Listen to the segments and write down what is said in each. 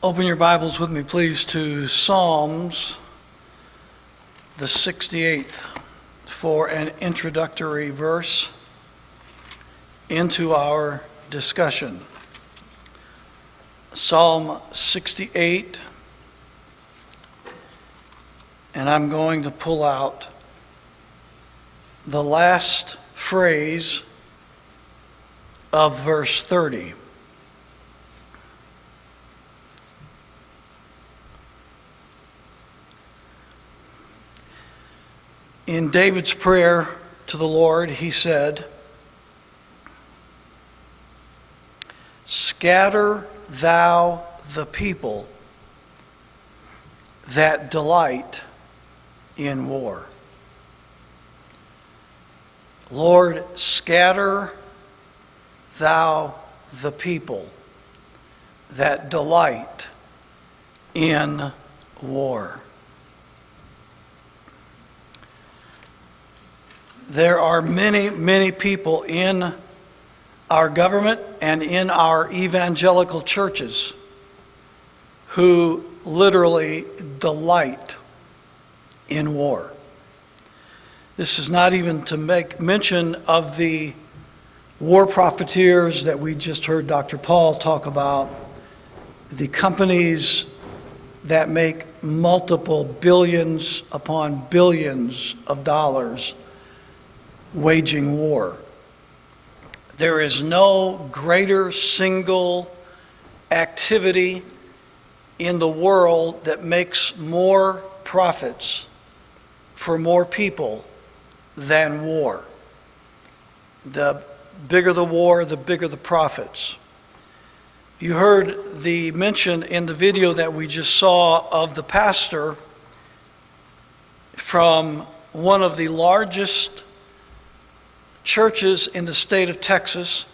Open your Bibles with me, please, to Psalms, the 68th, for an introductory verse into our discussion. Psalm 68, and I'm going to pull out the last phrase of verse 30. In David's prayer to the Lord, he said, "Scatter thou the people that delight in war." Lord, scatter thou the people that delight in war. There are many, many people in our government and in our evangelical churches who literally delight in war. This is not even to make mention of the war profiteers that we just heard Dr. Paul talk about, the companies that make multiple billions upon billions of dollars waging war. There is no greater single activity in the world that makes more profits for more people than war. The bigger the war, the bigger the profits. You heard the mention in the video that we just saw of the pastor from one of the largest churches in the state of Texas.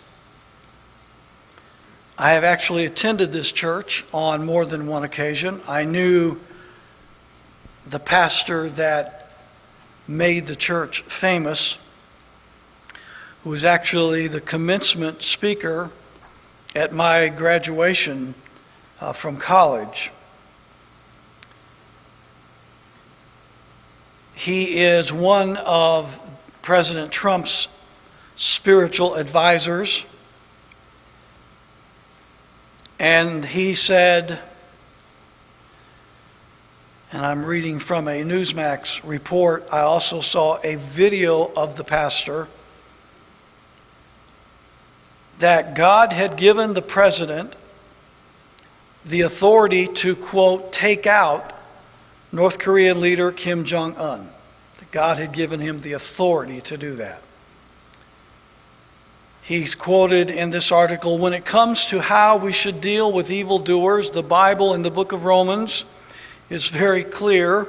I have actually attended this church on more than one occasion. I knew the pastor that made the church famous, who was actually the commencement speaker at my graduation from college. He is one of President Trump's spiritual advisors, and he said, and I'm reading from a Newsmax report, I also saw a video of the pastor, that God had given the president the authority to, quote, take out North Korean leader Kim Jong-un. That God had given him the authority to do that. He's quoted in this article, "When it comes to how we should deal with evildoers, the Bible in the book of Romans is very clear."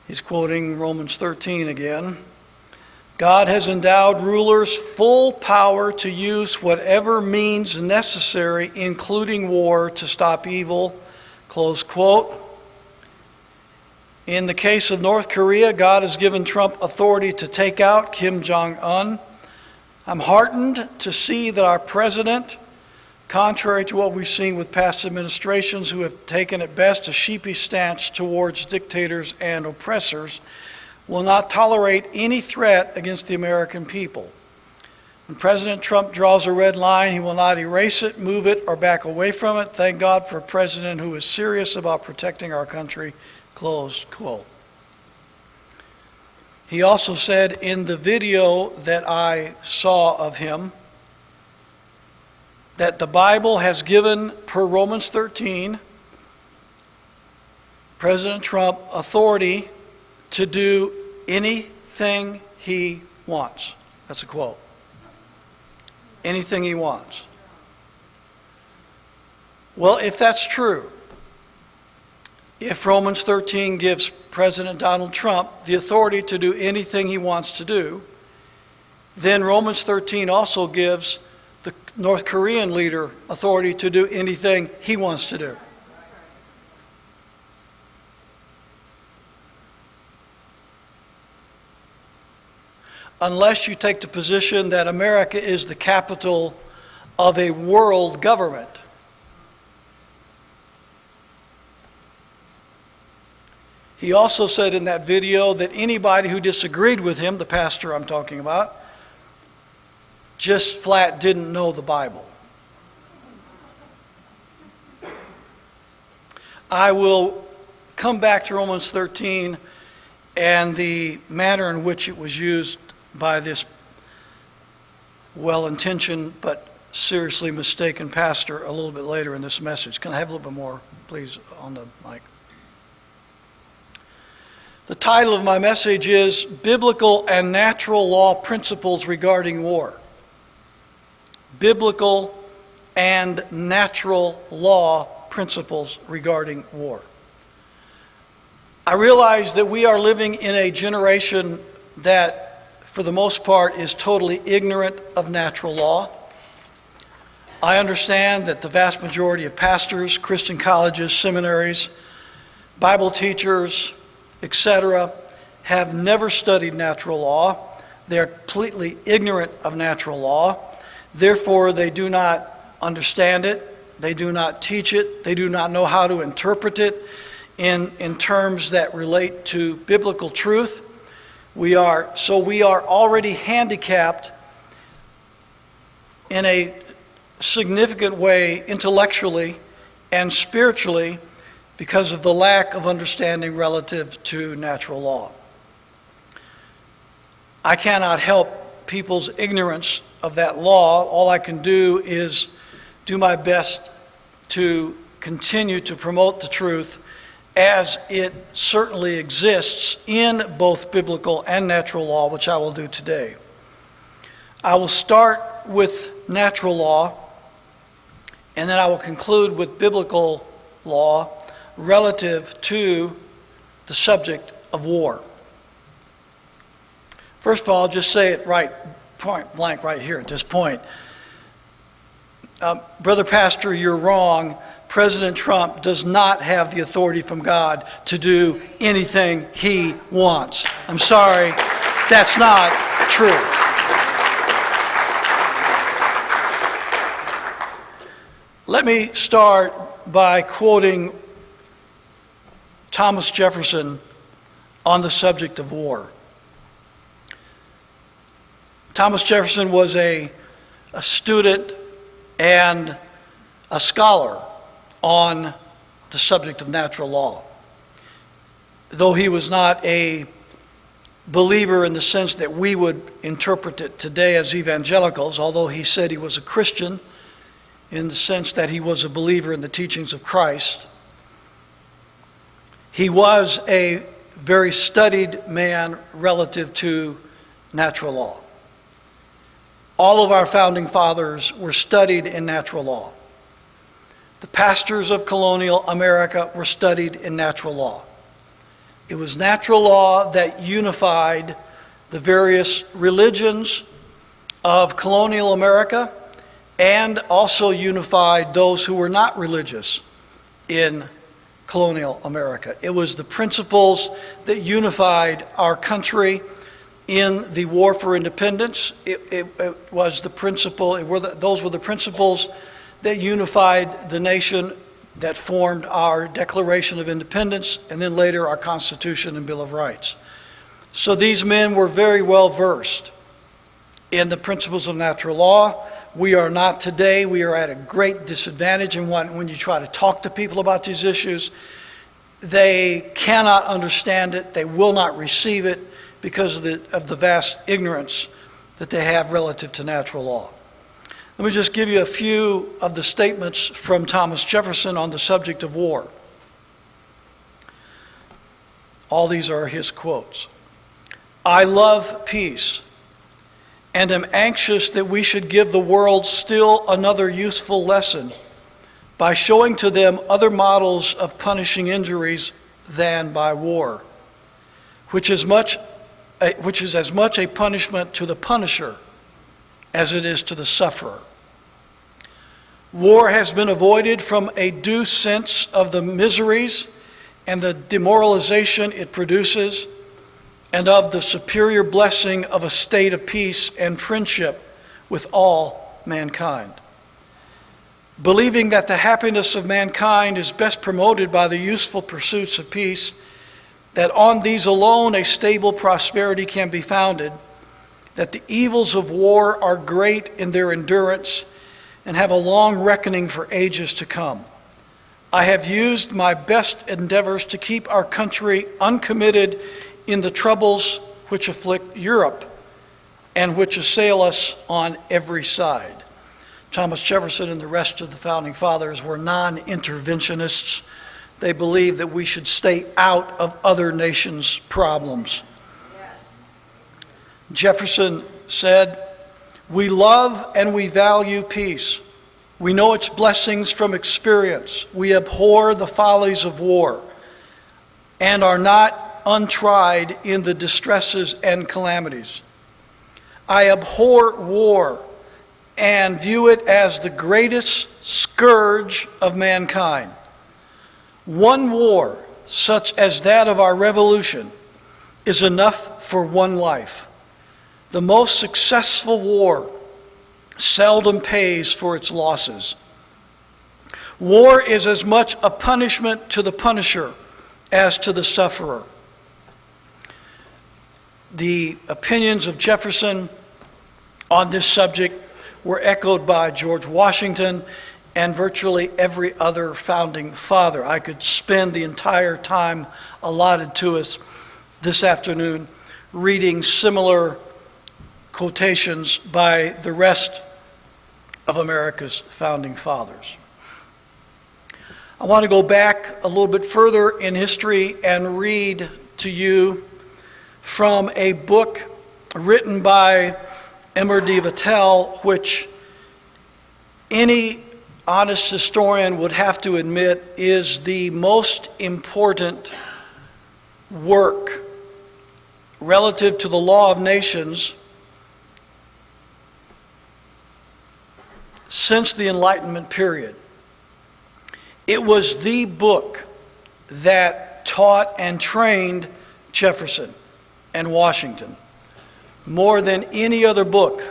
He's quoting Romans 13 again. "God has endowed rulers full power to use whatever means necessary, including war, to stop evil." Close quote. In the case of North Korea, God has given Trump authority to take out Kim Jong-un. I'm heartened to see that our president, contrary to what we've seen with past administrations who have taken at best a sheepish stance towards dictators and oppressors, will not tolerate any threat against the American people. When President Trump draws a red line, he will not erase it, move it, or back away from it. Thank God for a president who is serious about protecting our country. Close quote. He also said in the video that I saw of him that the Bible has given, per Romans 13, President Trump authority to do anything he wants. That's a quote. Anything he wants. Well, if that's true, if Romans 13 gives President Donald Trump the authority to do anything he wants to do, then Romans 13 also gives the North Korean leader authority to do anything he wants to do. unless you take the position that America is the capital of a world government. He also said in that video that anybody who disagreed with him, the pastor I'm talking about, just flat didn't know the Bible. I will come back to Romans 13 and the manner in which it was used by this well-intentioned but seriously mistaken pastor a little bit later in this message. Can I have a little bit more, please, on the mic? The title of my message is Biblical and Natural Law Principles Regarding War. Biblical and Natural Law Principles Regarding War. I realize that we are living in a generation that, for the most part, is totally ignorant of natural law. I understand that the vast majority of pastors, Christian colleges, seminaries, Bible teachers, etc., have never studied natural law. They are completely ignorant of natural law. Therefore, they do not understand it. They do not teach it. They do not know how to interpret it in terms that relate to biblical truth. We are already handicapped in a significant way intellectually and spiritually because of the lack of understanding relative to natural law. I cannot help people's ignorance of that law. All I can do is do my best to continue to promote the truth as it certainly exists in both biblical and natural law, which I will do today. I will start with natural law, and then I will conclude with biblical law relative to the subject of war. First of all, I'll just say it right, point blank right here at this point. Brother Pastor, you're wrong. President Trump does not have the authority from God to do anything he wants. I'm sorry, that's not true. Let me start by quoting Thomas Jefferson on the subject of war. Thomas Jefferson was a student and a scholar on the subject of natural law. Though he was not a believer in the sense that we would interpret it today as evangelicals, although he said he was a Christian in the sense that he was a believer in the teachings of Christ, he was a very studied man relative to natural law. All of our founding fathers were studied in natural law. The pastors of colonial America were studied in natural law. It was natural law that unified the various religions of colonial America and also unified those who were not religious in colonial America. It was the principles that unified our country in the war for independence. It was the principle, those were the principles that unified the nation, that formed our Declaration of Independence, and then later our Constitution and Bill of Rights. So these men were very well versed in the principles of natural law. We are not today. We are at a great disadvantage, and when you try to talk to people about these issues, they cannot understand it. They will not receive it because of the vast ignorance that they have relative to natural law. Let me just give you a few of the statements from Thomas Jefferson on the subject of war. All these are his quotes. I love peace and am anxious that we should give the world still another useful lesson by showing to them other models of punishing injuries than by war, which is as much a punishment to the punisher as it is to the sufferer. War has been avoided from a due sense of the miseries and the demoralization it produces, and of the superior blessing of a state of peace and friendship with all mankind. Believing that the happiness of mankind is best promoted by the useful pursuits of peace, that on these alone a stable prosperity can be founded, that the evils of war are great in their endurance and have a long reckoning for ages to come. I have used my best endeavors to keep our country uncommitted in the troubles which afflict Europe and which assail us on every side. Thomas Jefferson and the rest of the founding fathers were non-interventionists. They believed that we should stay out of other nations' problems. Jefferson said, "We love and we value peace. We know its blessings from experience. We abhor the follies of war and are not untried in the distresses and calamities. I abhor war and view it as the greatest scourge of mankind. One war, such as that of our revolution, is enough for one life. The most successful war seldom pays for its losses. War is as much a punishment to the punisher as to the sufferer." The opinions of Jefferson on this subject were echoed by George Washington and virtually every other founding father. I could spend the entire time allotted to us this afternoon reading similar quotations by the rest of America's founding fathers. I want to go back a little bit further in history and read to you from a book written by Emerdy Vattel, which any honest historian would have to admit is the most important work relative to the law of nations since the Enlightenment period. It was the book that taught and trained Jefferson and Washington more than any other book,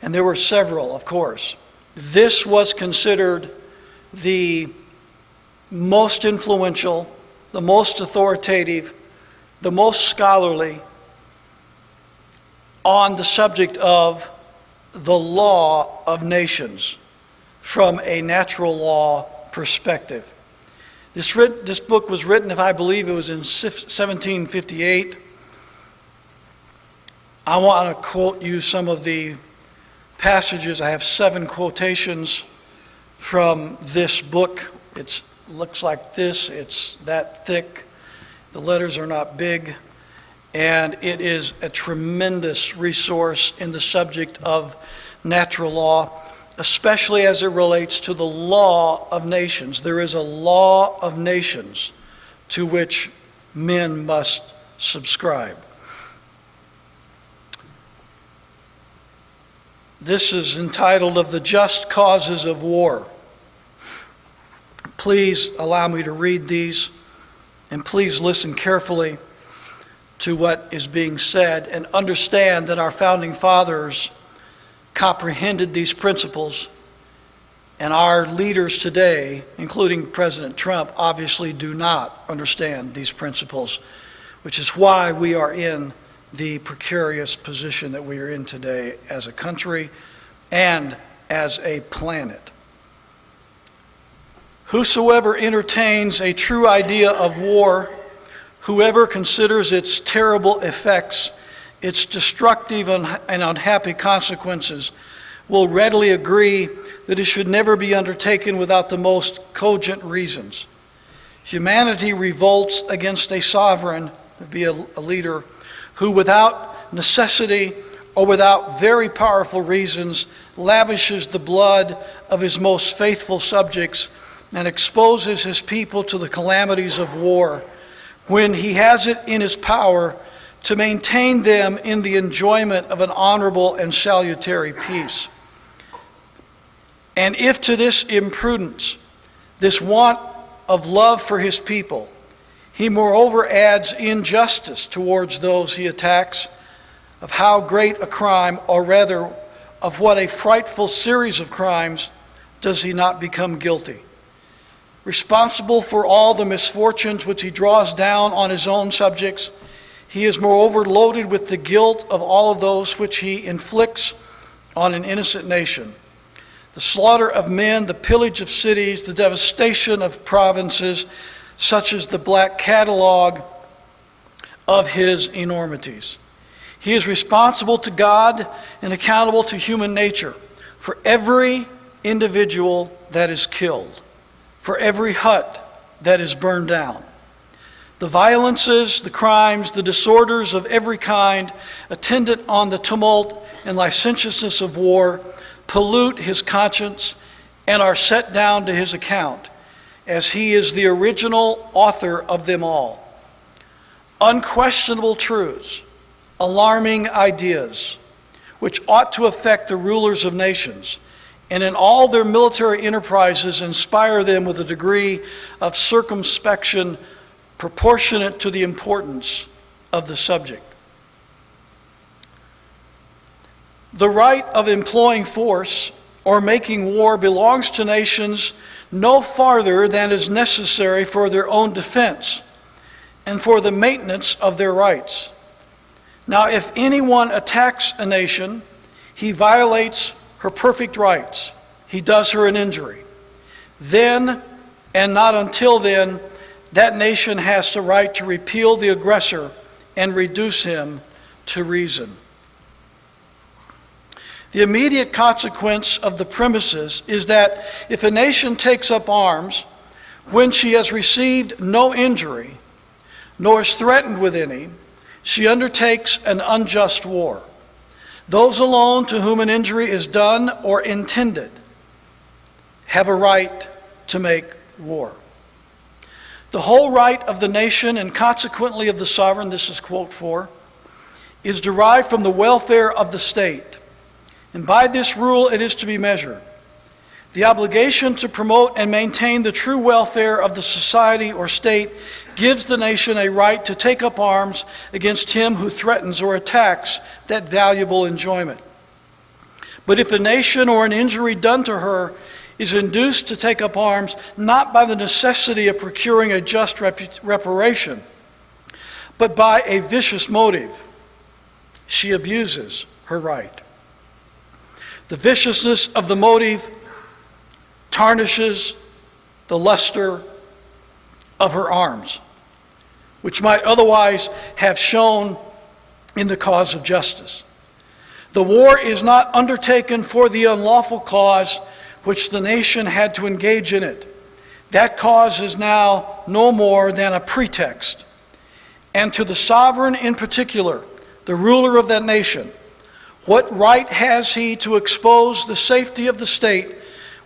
and there were several, of course. This was considered the most influential, the most authoritative, the most scholarly on the subject of the law of nations from a natural law perspective. This book was written, if I believe it was in 1758. I want to quote you some of the passages. I have 7 quotations from this book. It looks like this. It's that thick. The letters are not big. And it is a tremendous resource in the subject of natural law, especially as it relates to the law of nations. There is a law of nations to which men must subscribe. This is entitled "Of the Just Causes of War." Please allow me to read these, and please listen carefully to what is being said and understand that our founding fathers comprehended these principles, and our leaders today, including President Trump, obviously do not understand these principles, which is why we are in the precarious position that we are in today as a country and as a planet. "Whosoever entertains a true idea of war, whoever considers its terrible effects, its destructive and unhappy consequences, will readily agree that it should never be undertaken without the most cogent reasons. Humanity revolts against a sovereign, be a leader, who without necessity or without very powerful reasons lavishes the blood of his most faithful subjects and exposes his people to the calamities of war, when he has it in his power to maintain them in the enjoyment of an honorable and salutary peace. And if to this imprudence, this want of love for his people, he moreover adds injustice towards those he attacks, of how great a crime, or rather of what a frightful series of crimes, does he not become guilty? responsible for all the misfortunes which he draws down on his own subjects. He is moreover loaded with the guilt of all of those which he inflicts on an innocent nation. The slaughter of men, the pillage of cities, the devastation of provinces, such as the black catalog of his enormities. He is responsible to God and accountable to human nature for every individual that is killed, for every hut that is burned down. The violences, the crimes, the disorders of every kind attendant on the tumult and licentiousness of war pollute his conscience and are set down to his account, as he is the original author of them all. Unquestionable truths, alarming ideas, which ought to affect the rulers of nations, and in all their military enterprises inspire them with a degree of circumspection proportionate to the importance of the subject. The right of employing force or making war belongs to nations no farther than is necessary for their own defense and for the maintenance of their rights. Now, if anyone attacks a nation, he violates her perfect rights. He does her an injury. Then, and not until then, that nation has the right to repeal the aggressor and reduce him to reason. The immediate consequence of the premises is that if a nation takes up arms when she has received no injury, nor is threatened with any, she undertakes an unjust war. Those alone to whom an injury is done or intended have a right to make war. The whole right of the nation and consequently of the sovereign, this is quote 4, is derived from the welfare of the state. And by this rule it is to be measured. The obligation to promote and maintain the true welfare of the society or state gives the nation a right to take up arms against him who threatens or attacks that valuable enjoyment. But if a nation or an injury done to her is induced to take up arms not by the necessity of procuring a just reparation, but by a vicious motive, she abuses her right. The viciousness of the motive tarnishes the luster of her arms, which might otherwise have shone in the cause of justice. The war is not undertaken for the unlawful cause which the nation had to engage in it. That cause is now no more than a pretext. And to the sovereign in particular, the ruler of that nation, what right has he to expose the safety of the state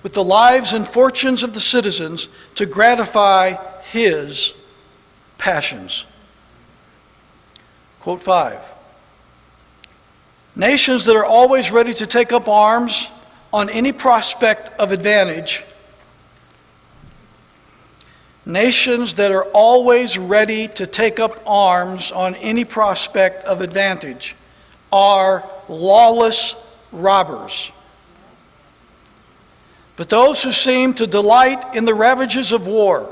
with the lives and fortunes of the citizens to gratify his passions? Quote 5. Nations that are always ready to take up arms on any prospect of advantage, nations that are always ready to take up arms on any prospect of advantage are lawless robbers. But those who seem to delight in the ravages of war,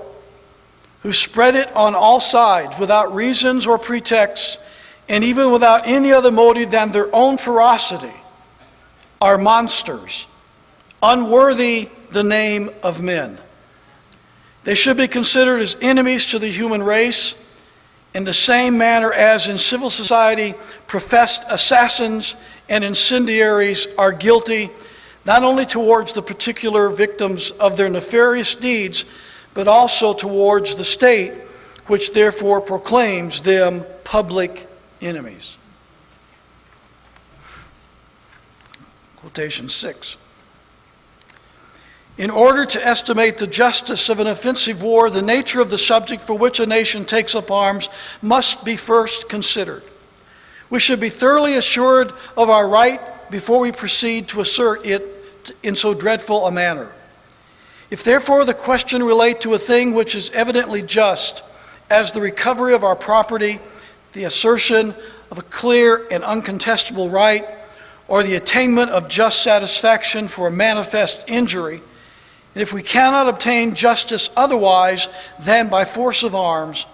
who spread it on all sides without reasons or pretexts, and even without any other motive than their own ferocity, are monsters, unworthy the name of men. They should be considered as enemies to the human race, in the same manner as in civil society professed assassins and incendiaries are guilty, not only towards the particular victims of their nefarious deeds, but also towards the state, which therefore proclaims them public enemies. Quotation 6. In order to estimate the justice of an offensive war, the nature of the subject for which a nation takes up arms must be first considered. We should be thoroughly assured of our right before we proceed to assert it in so dreadful a manner. If therefore the question relate to a thing which is evidently just, as the recovery of our property, the assertion of a clear and uncontestable right, or the attainment of just satisfaction for a manifest injury, And if we cannot obtain justice otherwise than by force of arms,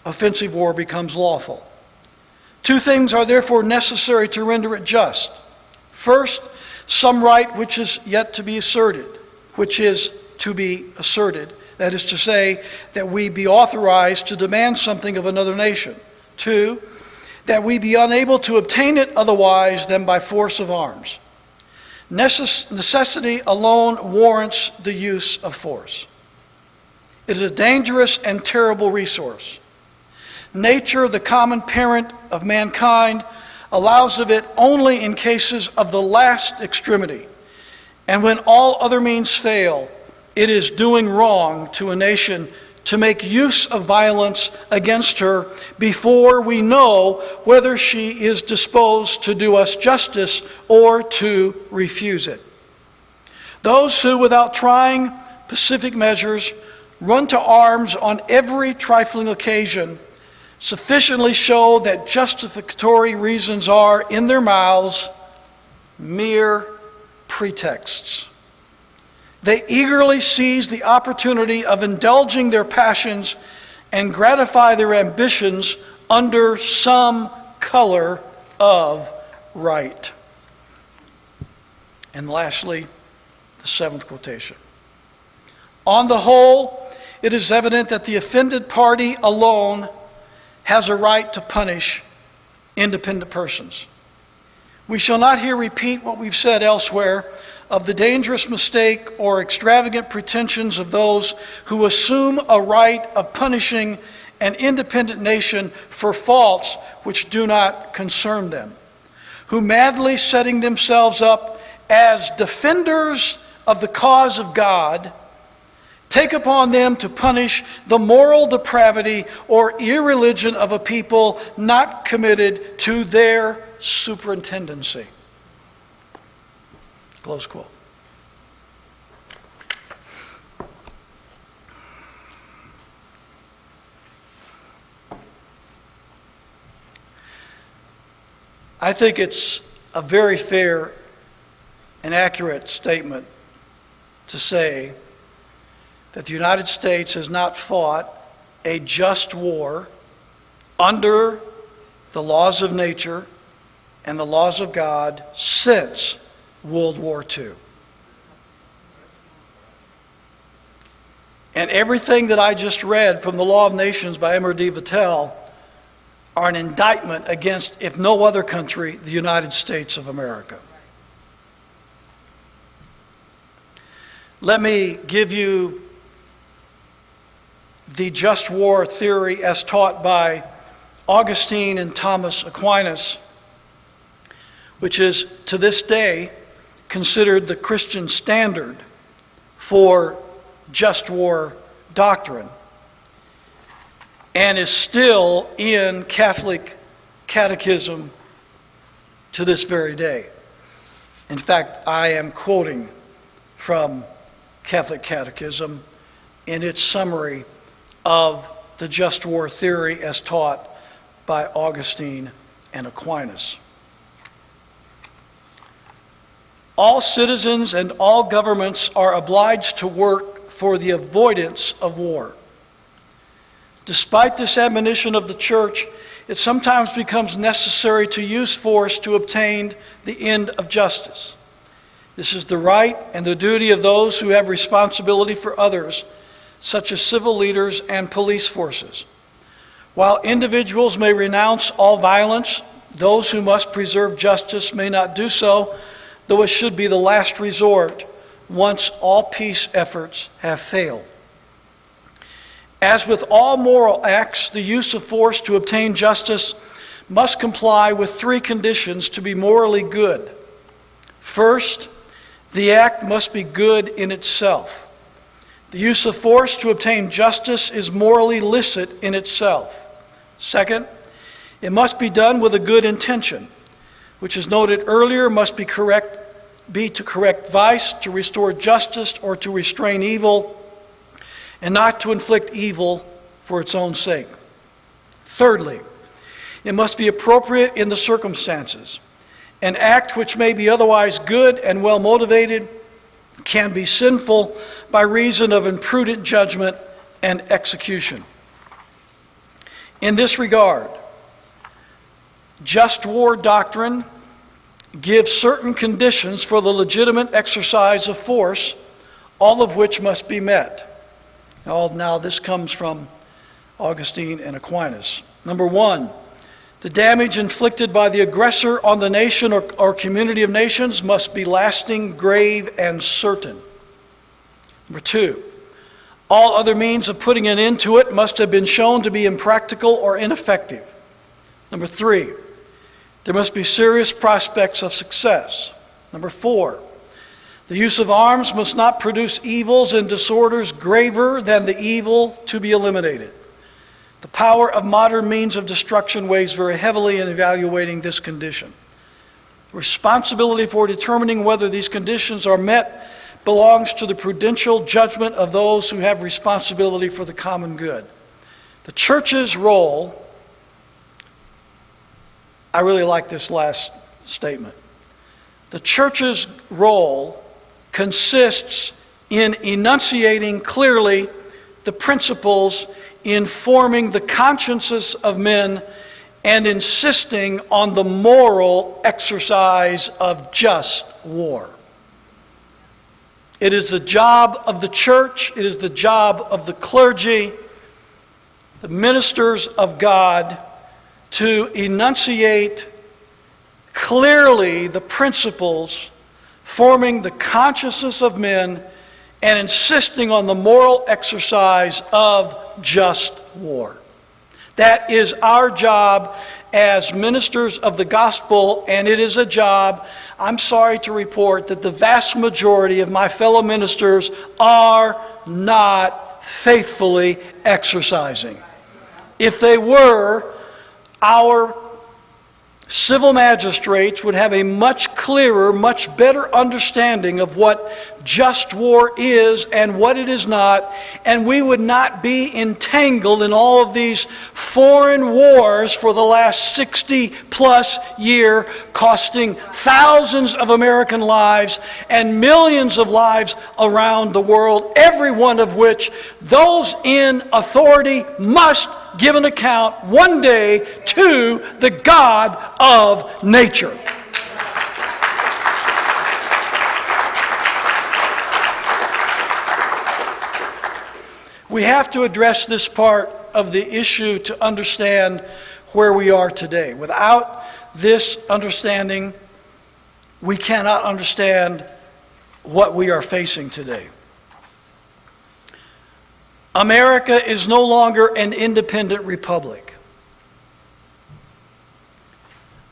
offensive war becomes lawful. Two things are therefore necessary to render it just. First, some right which is yet to be asserted, that is to say, that we be authorized to demand something of another nation. Two, that we be unable to obtain it otherwise than by force of arms. Necessity alone warrants the use of force. It is a dangerous and terrible resource. Nature, the common parent of mankind, allows of it only in cases of the last extremity. And when all other means fail, it is doing wrong to a nation to make use of violence against her before we know whether she is disposed to do us justice or to refuse it. Those who, without trying pacific measures, run to arms on every trifling occasion sufficiently show that justificatory reasons are, in their mouths, mere pretexts. They eagerly seize the opportunity of indulging their passions and gratify their ambitions under some color of right. And lastly, the seventh quotation. On the whole, it is evident that the offended party alone has a right to punish independent persons. We shall not here repeat what we've said elsewhere of the dangerous mistake or extravagant pretensions of those who assume a right of punishing an independent nation for faults which do not concern them, who madly setting themselves up as defenders of the cause of God, take upon them to punish the moral depravity or irreligion of a people not committed to their superintendency. Close quote. I think it's a very fair and accurate statement to say that the United States has not fought a just war under the laws of nature and the laws of God since World War II. And everything that I just read from the Law of Nations by Emer D. Vattel are an indictment against, if no other country, the United States of America. Let me give you the just war theory as taught by Augustine and Thomas Aquinas, which is to this day considered the Christian standard for just war doctrine, and is still in Catholic catechism to this very day. In fact, I am quoting from Catholic catechism in its summary of the just war theory as taught by Augustine and Aquinas. All citizens and all governments are obliged to work for the avoidance of war. Despite this admonition of the Church, it sometimes becomes necessary to use force to obtain the end of justice. This is the right and the duty of those who have responsibility for others, such as civil leaders and police forces. While individuals may renounce all violence, those who must preserve justice may not do so, though it should be the last resort once all peace efforts have failed. As with all moral acts, the use of force to obtain justice must comply with three conditions to be morally good. First, the act must be good in itself. The use of force to obtain justice is morally licit in itself. Second, it must be done with a good intention, which, as noted earlier, must be to correct vice, to restore justice, or to restrain evil, and not to inflict evil for its own sake. Thirdly, it must be appropriate in the circumstances. An act which may be otherwise good and well motivated can be sinful by reason of imprudent judgment and execution. In this regard, just war doctrine gives certain conditions for the legitimate exercise of force, all of which must be met. Now this comes from Augustine and Aquinas. Number one, the damage inflicted by the aggressor on the nation or community of nations must be lasting, grave, and certain. Number two, all other means of putting an end to it must have been shown to be impractical or ineffective. Number three, there must be serious prospects of success. Number four, the use of arms must not produce evils and disorders graver than the evil to be eliminated. The power of modern means of destruction weighs very heavily in evaluating this condition. Responsibility for determining whether these conditions are met belongs to the prudential judgment of those who have responsibility for the common good. The church's role, I really like this last statement. The church's role consists in enunciating clearly the principles informing the consciences of men and insisting on the moral exercise of just war. It is the job of the church, it is the job of the clergy, the ministers of God, to enunciate clearly the principles forming the consciousness of men and insisting on the moral exercise of just war. That is our job as ministers of the gospel, and it is a job, I'm sorry to report, that the vast majority of my fellow ministers are not faithfully exercising. If they were, our civil magistrates would have a much clearer, much better understanding of what just war is and what it is not, and we would not be entangled in all of these foreign wars for the last 60-plus years, costing thousands of American lives and millions of lives around the world, every one of which those in authority must give an account one day to the God of nature. We have to address this part of the issue to understand where we are today. Without this understanding, we cannot understand what we are facing today. America is no longer an independent republic.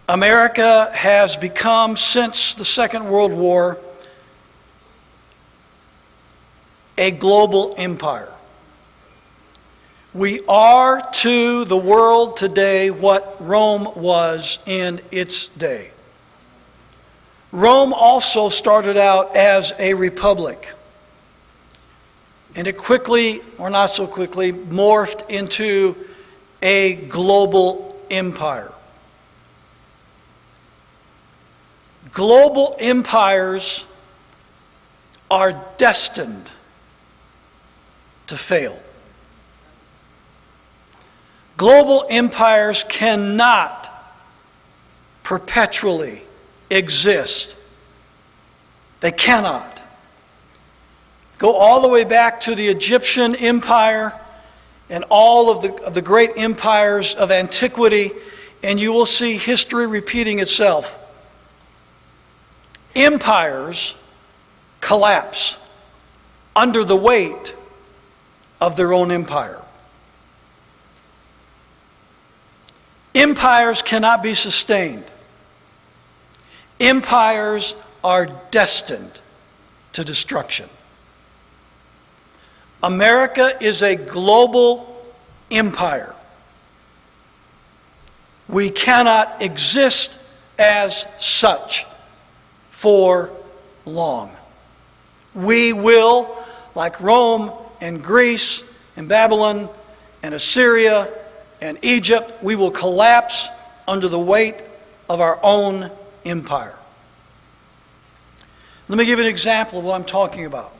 America has become, since the Second World War, a global empire. We are to the world today what Rome was in its day. Rome also started out as a republic. And it quickly, or not so quickly, morphed into a global empire. Global empires are destined to fail. Global empires cannot perpetually exist. They cannot. Go all the way back to the Egyptian Empire and all of the great empires of antiquity, and you will see history repeating itself. Empires collapse under the weight of their own empire. Empires cannot be sustained. Empires are destined to destruction. America is a global empire. We cannot exist as such for long. We will, like Rome and Greece and Babylon and Assyria and Egypt, we will collapse under the weight of our own empire. Let me give you an example of what I'm talking about.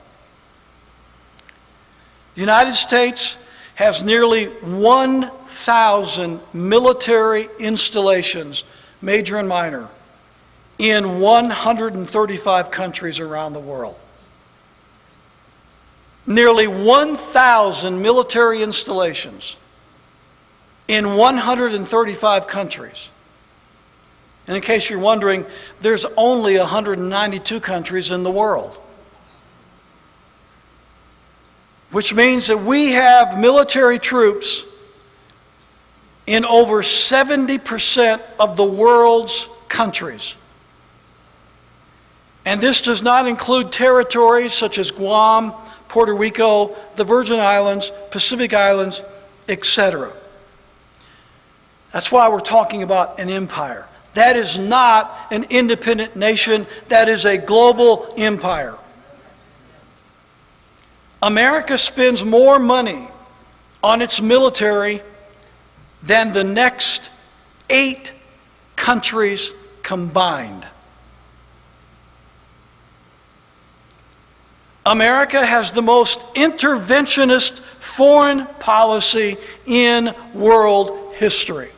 The United States has nearly 1,000 military installations, major and minor, in 135 countries around the world. Nearly 1,000 military installations in 135 countries. And in case you're wondering, there's only 192 countries in the world. Which means that we have military troops in over 70% of the world's countries. And this does not include territories such as Guam, Puerto Rico, the Virgin Islands, Pacific Islands, etc. That's why we're talking about an empire. That is not an independent nation. That is a global empire. America spends more money on its military than the next 8 countries combined. America has the most interventionist foreign policy in world history.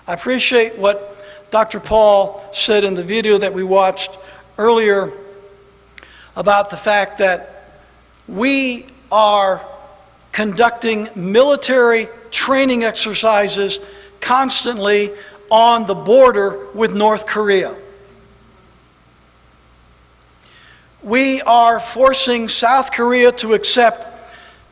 I appreciate what Dr. Paul said in the video that we watched earlier about the fact that we are conducting military training exercises constantly on the border with North Korea. We are forcing South Korea to accept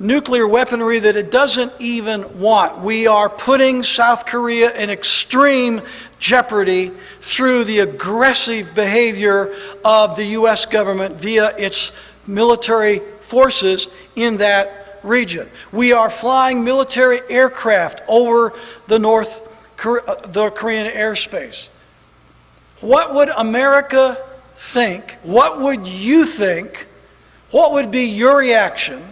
nuclear weaponry that it doesn't even want. We are putting South Korea in extreme jeopardy through the aggressive behavior of the U.S. government via its military forces in that region. We are flying military aircraft over the Korean airspace. What would America think? What would you think? What would be your reaction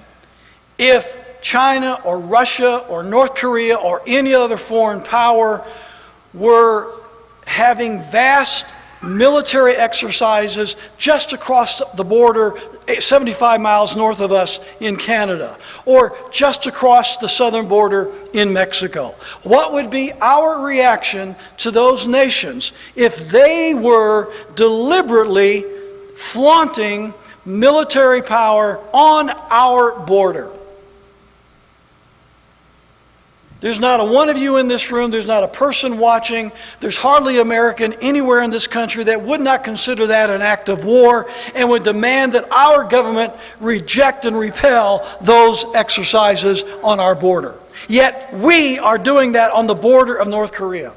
if China or Russia or North Korea or any other foreign power were having vast military exercises just across the border 75 miles north of us in Canada, or just across the southern border in Mexico? What would be our reaction to those nations if they were deliberately flaunting military power on our border? There's not a one of you in this room, there's not a person watching, there's hardly an American anywhere in this country that would not consider that an act of war and would demand that our government reject and repel those exercises on our border. Yet we are doing that on the border of North Korea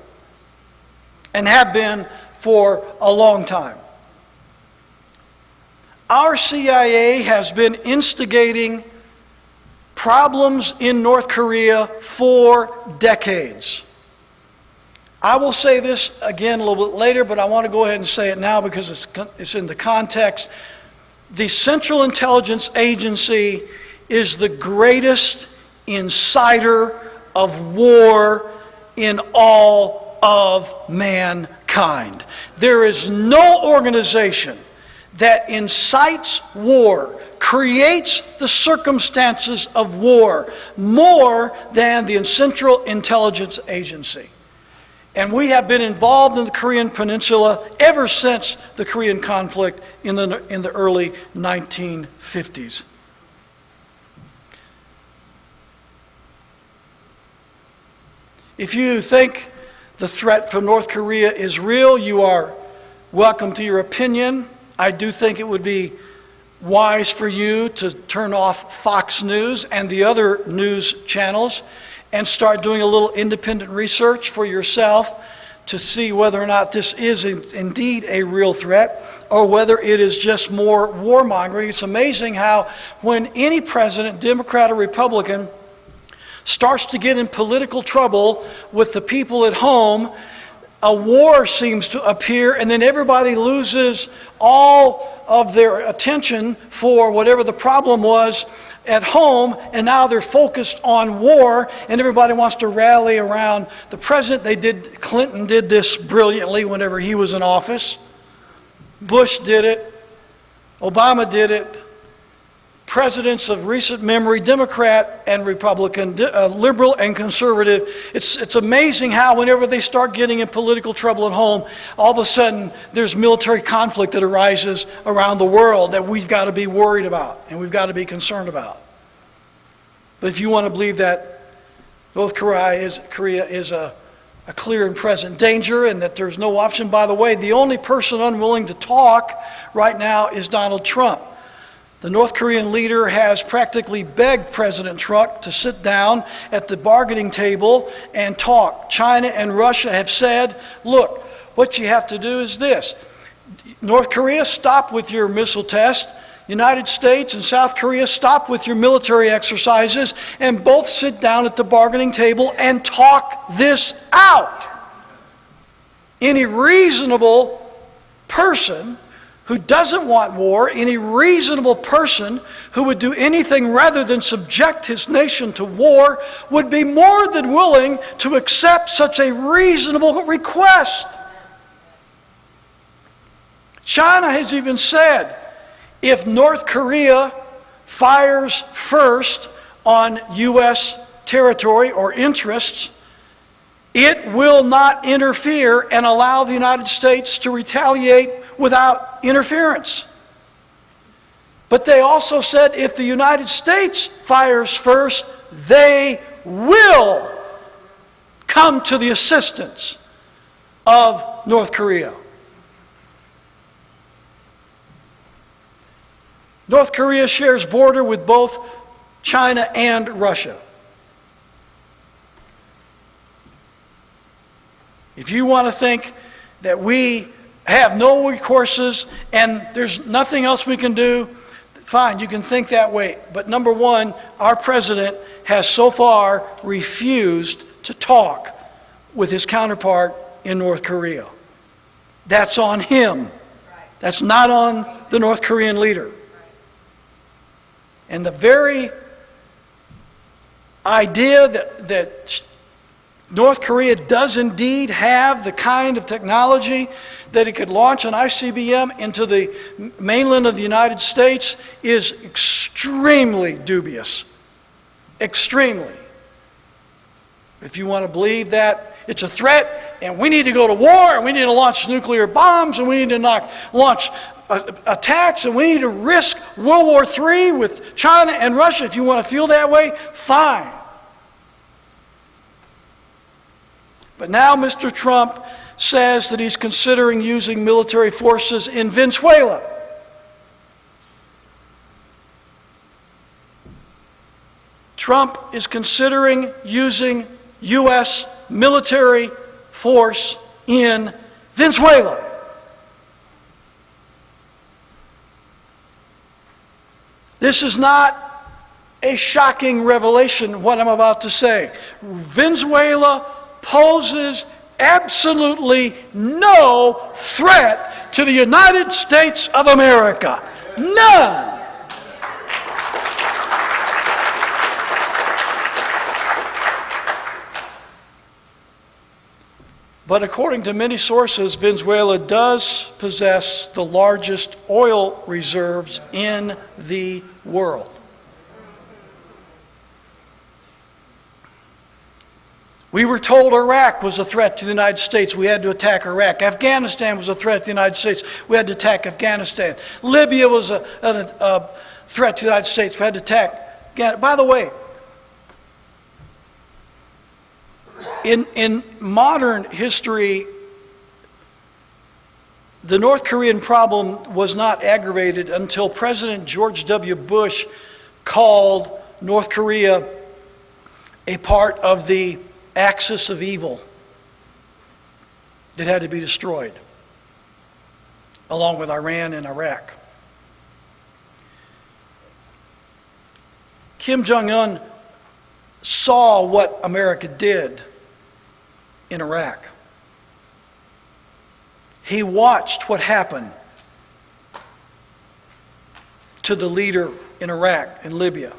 and have been for a long time. Our CIA has been instigating problems in North Korea for decades. I will say this again a little bit later, but I want to go ahead and say it now because it's in the context. The Central Intelligence Agency is the greatest inciter of war in all of mankind. There is no organization that incites war, creates the circumstances of war more than the Central Intelligence Agency. And we have been involved in the Korean Peninsula ever since the Korean conflict in the early 1950s. If you think the threat from North Korea is real, you are welcome to your opinion. I do think it would be wise for you to turn off Fox News and the other news channels and start doing a little independent research for yourself to see whether or not this is indeed a real threat or whether it is just more warmongering. It's amazing how when any president, Democrat or Republican, starts to get in political trouble with the people at home, a war seems to appear, and then everybody loses all of their attention for whatever the problem was at home, and now they're focused on war, and everybody wants to rally around the president. Clinton did this brilliantly whenever he was in office. Bush did it. Obama did it. Presidents of recent memory, Democrat and Republican, liberal and conservative. It's amazing how whenever they start getting in political trouble at home, all of a sudden there's military conflict that arises around the world that we've got to be worried about and we've got to be concerned about. But if you want to believe that North Korea is a clear and present danger and that there's no option, by the way, the only person unwilling to talk right now is Donald Trump. The North Korean leader has practically begged President Trump to sit down at the bargaining table and talk. China and Russia have said, look, what you have to do is this. North Korea, stop with your missile test. United States and South Korea, stop with your military exercises and both sit down at the bargaining table and talk this out. Any reasonable person who doesn't want war, any reasonable person who would do anything rather than subject his nation to war, would be more than willing to accept such a reasonable request. China has even said, if North Korea fires first on U.S. territory or interests, it will not interfere and allow the United States to retaliate without interference. But they also said if the United States fires first, they will come to the assistance of North Korea. North Korea shares border with both China and Russia. If you want to think that we have no recourses and there's nothing else we can do, fine, you can think that way. But number one, our president has so far refused to talk with his counterpart in North Korea. That's on him. That's not on the North Korean leader. And the very idea that North Korea does indeed have the kind of technology that it could launch an ICBM into the mainland of the United States is extremely dubious. Extremely. If you want to believe that it's a threat and we need to go to war and we need to launch nuclear bombs and we need to launch attacks and we need to risk World War III with China and Russia, if you want to feel that way, fine. But now Mr. Trump says that he's considering using military forces in Venezuela. Trump is considering using U.S. military force in Venezuela. This is not a shocking revelation, what I'm about to say. Venezuela poses absolutely no threat to the United States of America. None. But according to many sources, Venezuela does possess the largest oil reserves in the world. We were told Iraq was a threat to the United States. We had to attack Iraq. Afghanistan was a threat to the United States. We had to attack Afghanistan. Libya was a threat to the United States. We had to attack Afghanistan. By the way, in modern history, the North Korean problem was not aggravated until President George W. Bush called North Korea a part of the axis of evil that had to be destroyed, along with Iran and Iraq. Kim Jong-un saw what America did in Iraq. He watched what happened to the leader in Iraq and Libya.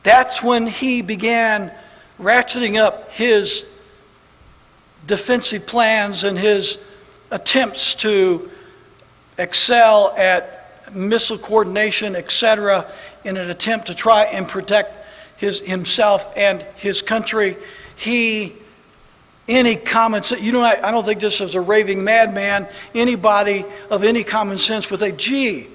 That's when he began ratcheting up his defensive plans and his attempts to excel at missile coordination, etc., in an attempt to try and protect himself and his country. Any common sense, I don't think this is a raving madman. Anybody of any common sense would say, gee,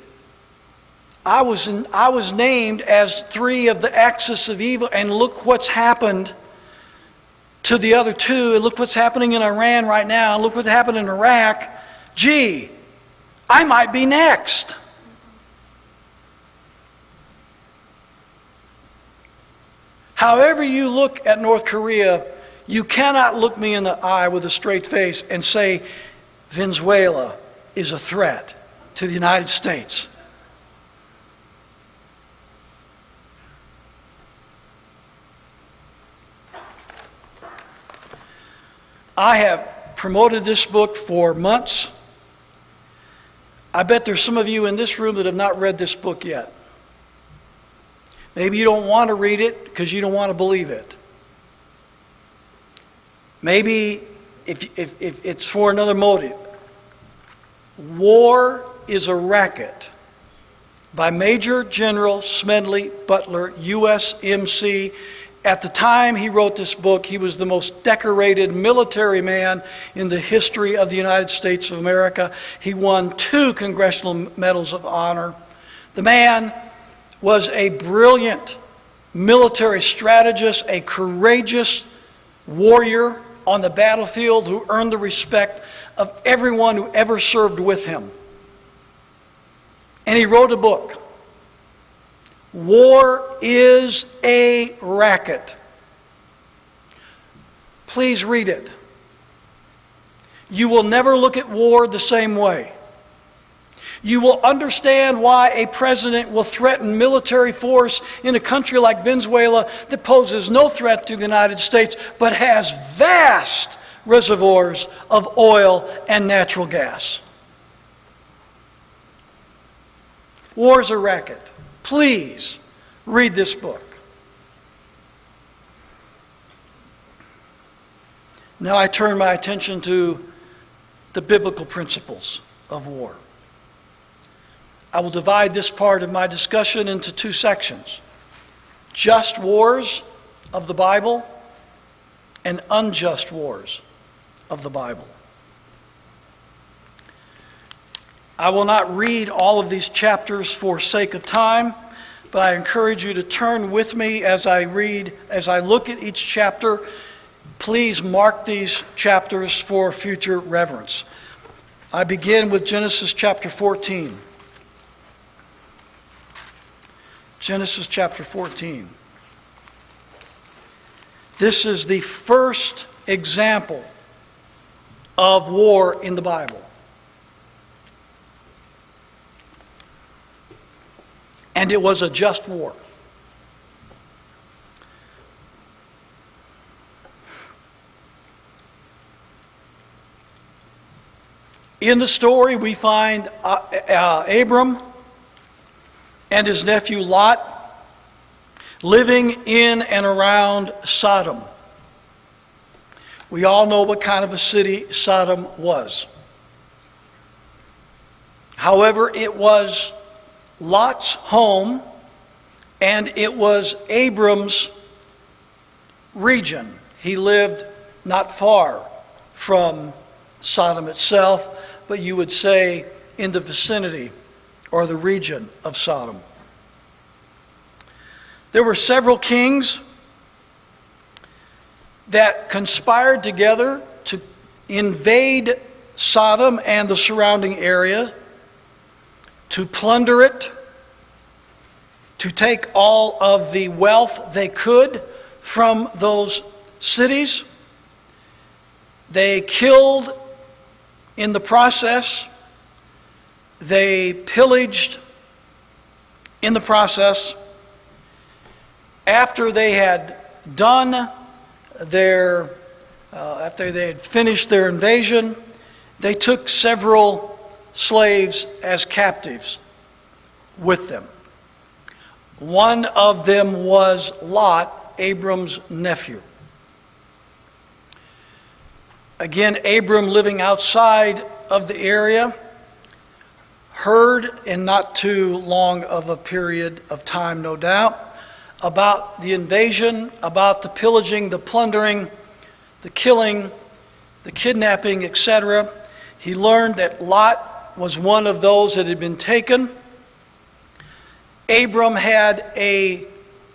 I was named as three of the axis of evil, and look what's happened to the other two, and look what's happening in Iran right now, and look what's happened in Iraq. Gee, I might be next. However you look at North Korea, you cannot look me in the eye with a straight face and say Venezuela is a threat to the United States. I have promoted this book for months. I bet there's some of you in this room that have not read this book yet. Maybe you don't want to read it because you don't want to believe it. Maybe if it's for another motive. War is a Racket by Major General Smedley Butler, USMC. At the time he wrote this book, he was the most decorated military man in the history of the United States of America. He won 2 Congressional Medals of Honor. The man was a brilliant military strategist, a courageous warrior on the battlefield who earned the respect of everyone who ever served with him. And he wrote a book. War is a Racket. Please read it. You will never look at war the same way. You will understand why a president will threaten military force in a country like Venezuela that poses no threat to the United States, but has vast reservoirs of oil and natural gas. War is a Racket. Please read this book. Now I turn my attention to the biblical principles of war. I will divide this part of my discussion into 2 sections: just wars of the Bible and unjust wars of the Bible. I will not read all of these chapters for sake of time, but I encourage you to turn with me as I look at each chapter. Please mark these chapters for future reverence. I begin with Genesis chapter 14. Genesis chapter 14. This is the first example of war in the Bible. And it was a just war. In the story, we find Abram and his nephew Lot living in and around Sodom. We all know what kind of a city Sodom was. However, it was Lot's home, and it was Abram's region. He lived not far from Sodom itself, but you would say in the vicinity or the region of Sodom. There were several kings that conspired together to invade Sodom and the surrounding area, to plunder it, to take all of the wealth they could from those cities. They killed in the process. They pillaged in the process. After they had done after they had finished their invasion, they took several slaves as captives with them. One of them was Lot, Abram's nephew. Again, Abram, living outside of the area, heard in not too long of a period of time, no doubt, about the invasion, about the pillaging, the plundering, the killing, the kidnapping, etc. He learned that Lot was one of those that had been taken. Abram had a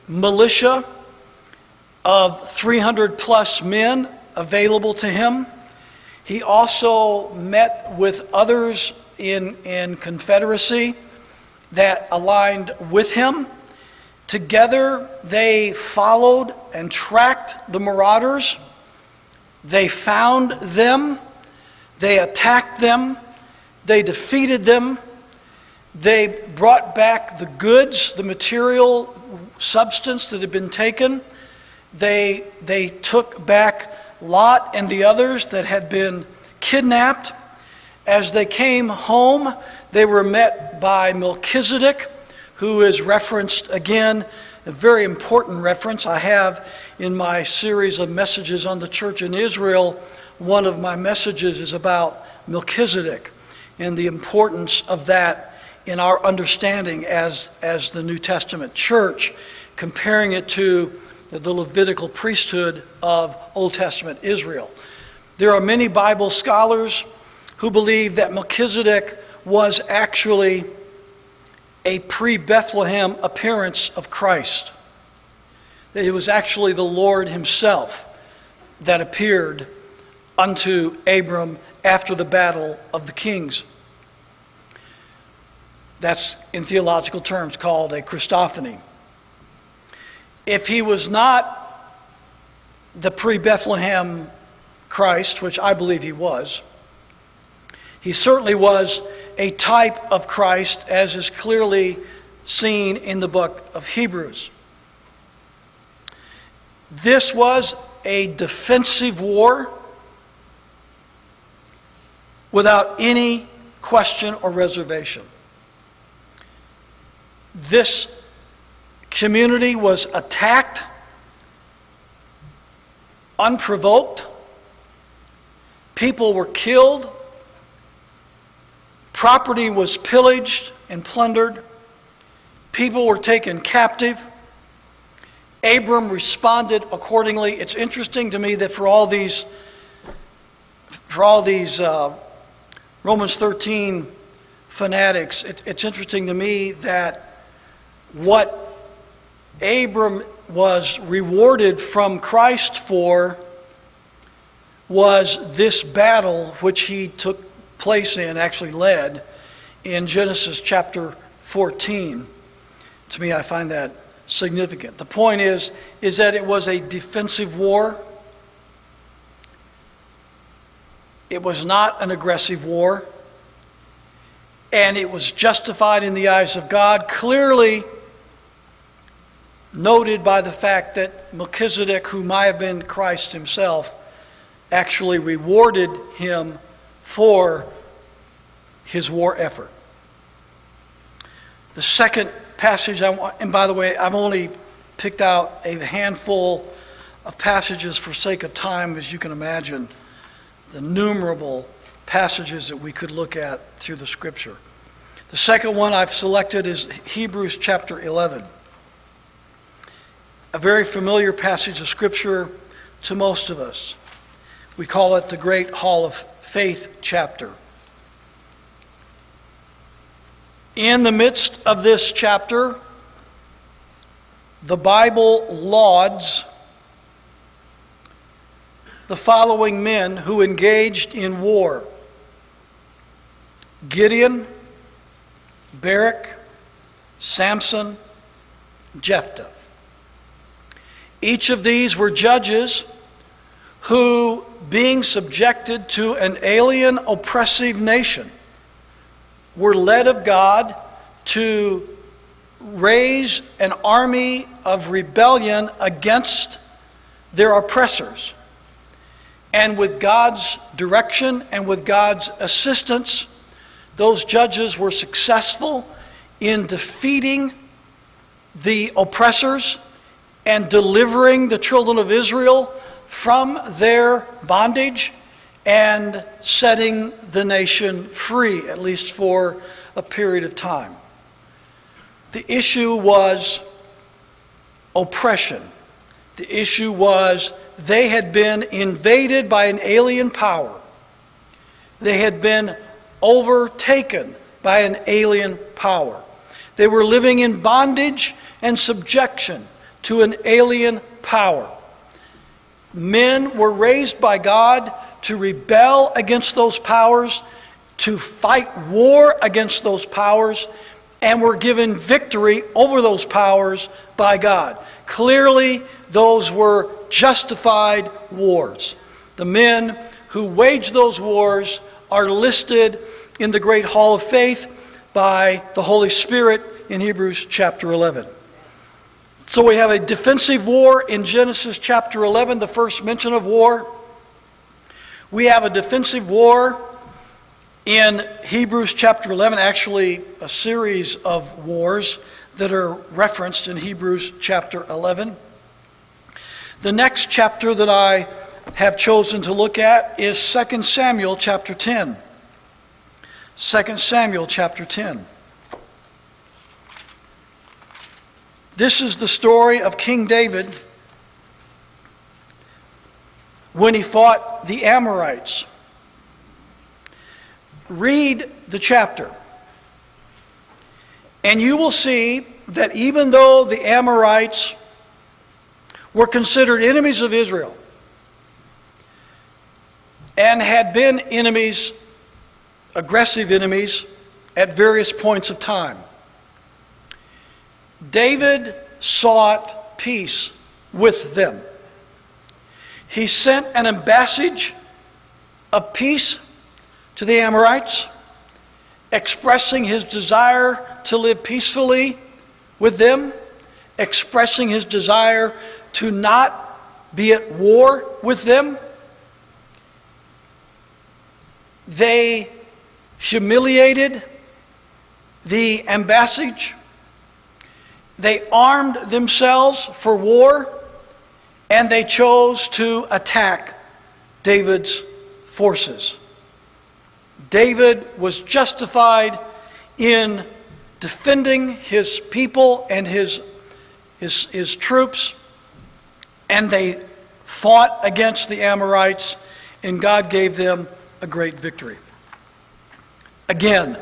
militia of 300 plus men available to him. He also met with others in confederacy that aligned with him. Together, they followed and tracked the marauders. They found them. They attacked them. They defeated them. They brought back the goods, the material substance that had been taken. They took back Lot and the others that had been kidnapped. As they came home, they were met by Melchizedek, who is referenced again, a very important reference. I have in my series of messages on the church in Israel, one of my messages is about Melchizedek and the importance of that in our understanding as the New Testament church, comparing it to the Levitical priesthood of Old Testament Israel. There are many Bible scholars who believe that Melchizedek was actually a pre-Bethlehem appearance of Christ. That it was actually the Lord himself that appeared unto Abram after the battle of the kings. That's in theological terms called a Christophany. If he was not the pre-Bethlehem Christ, which I believe he was, he certainly was a type of Christ, as is clearly seen in the book of Hebrews. This was a defensive war without any question or reservation. This community was attacked, unprovoked. People were killed. Property was pillaged and plundered. People were taken captive. Abram responded accordingly. It's interesting to me that for all these Romans 13 fanatics, it's interesting to me that what Abram was rewarded from Christ for was this battle which he took place in, actually led, in Genesis chapter 14. To me, I find that significant. The point is that it was a defensive war. It was not an aggressive war. And it was justified in the eyes of God, clearly noted by the fact that Melchizedek, who might have been Christ himself, actually rewarded him for his war effort. The second passage I want, and by the way, I've only picked out a handful of passages for sake of time, as you can imagine, the innumerable passages that we could look at through the scripture. The second one I've selected is Hebrews chapter 11. A very familiar passage of scripture to most of us. We call it the Great Hall of Faith chapter. In the midst of this chapter, the Bible lauds the following men who engaged in war: Gideon, Barak, Samson, Jephthah. Each of these were judges who, being subjected to an alien, oppressive nation, were led of God to raise an army of rebellion against their oppressors. And with God's direction and with God's assistance, those judges were successful in defeating the oppressors and delivering the children of Israel from their bondage and setting the nation free, at least for a period of time. The issue was oppression. The issue was they had been invaded by an alien power. They had been overtaken by an alien power. They were living in bondage and subjection to an alien power. Men were raised by God to rebel against those powers, to fight war against those powers, and were given victory over those powers by God. Clearly, those were justified wars. The men who waged those wars are listed in the Great Hall of Faith by the Holy Spirit in Hebrews chapter 11. So we have a defensive war in Genesis chapter 11, the first mention of war. We have a defensive war in Hebrews chapter 11, actually a series of wars that are referenced in Hebrews chapter 11. The next chapter that I have chosen to look at is 2 Samuel chapter 10. 2 Samuel chapter 10. This is the story of King David when he fought the Amorites. Read the chapter, and you will see that even though the Amorites were considered enemies of Israel and had been enemies, aggressive enemies, at various points of time, David sought peace with them. He sent an embassage of peace to the Amorites, expressing his desire to live peacefully with them, expressing his desire to not be at war with them. They humiliated the embassage. They armed themselves for war, and they chose to attack David's forces. David was justified in defending his people and his troops, and they fought against the Amorites, and God gave them a great victory. Again,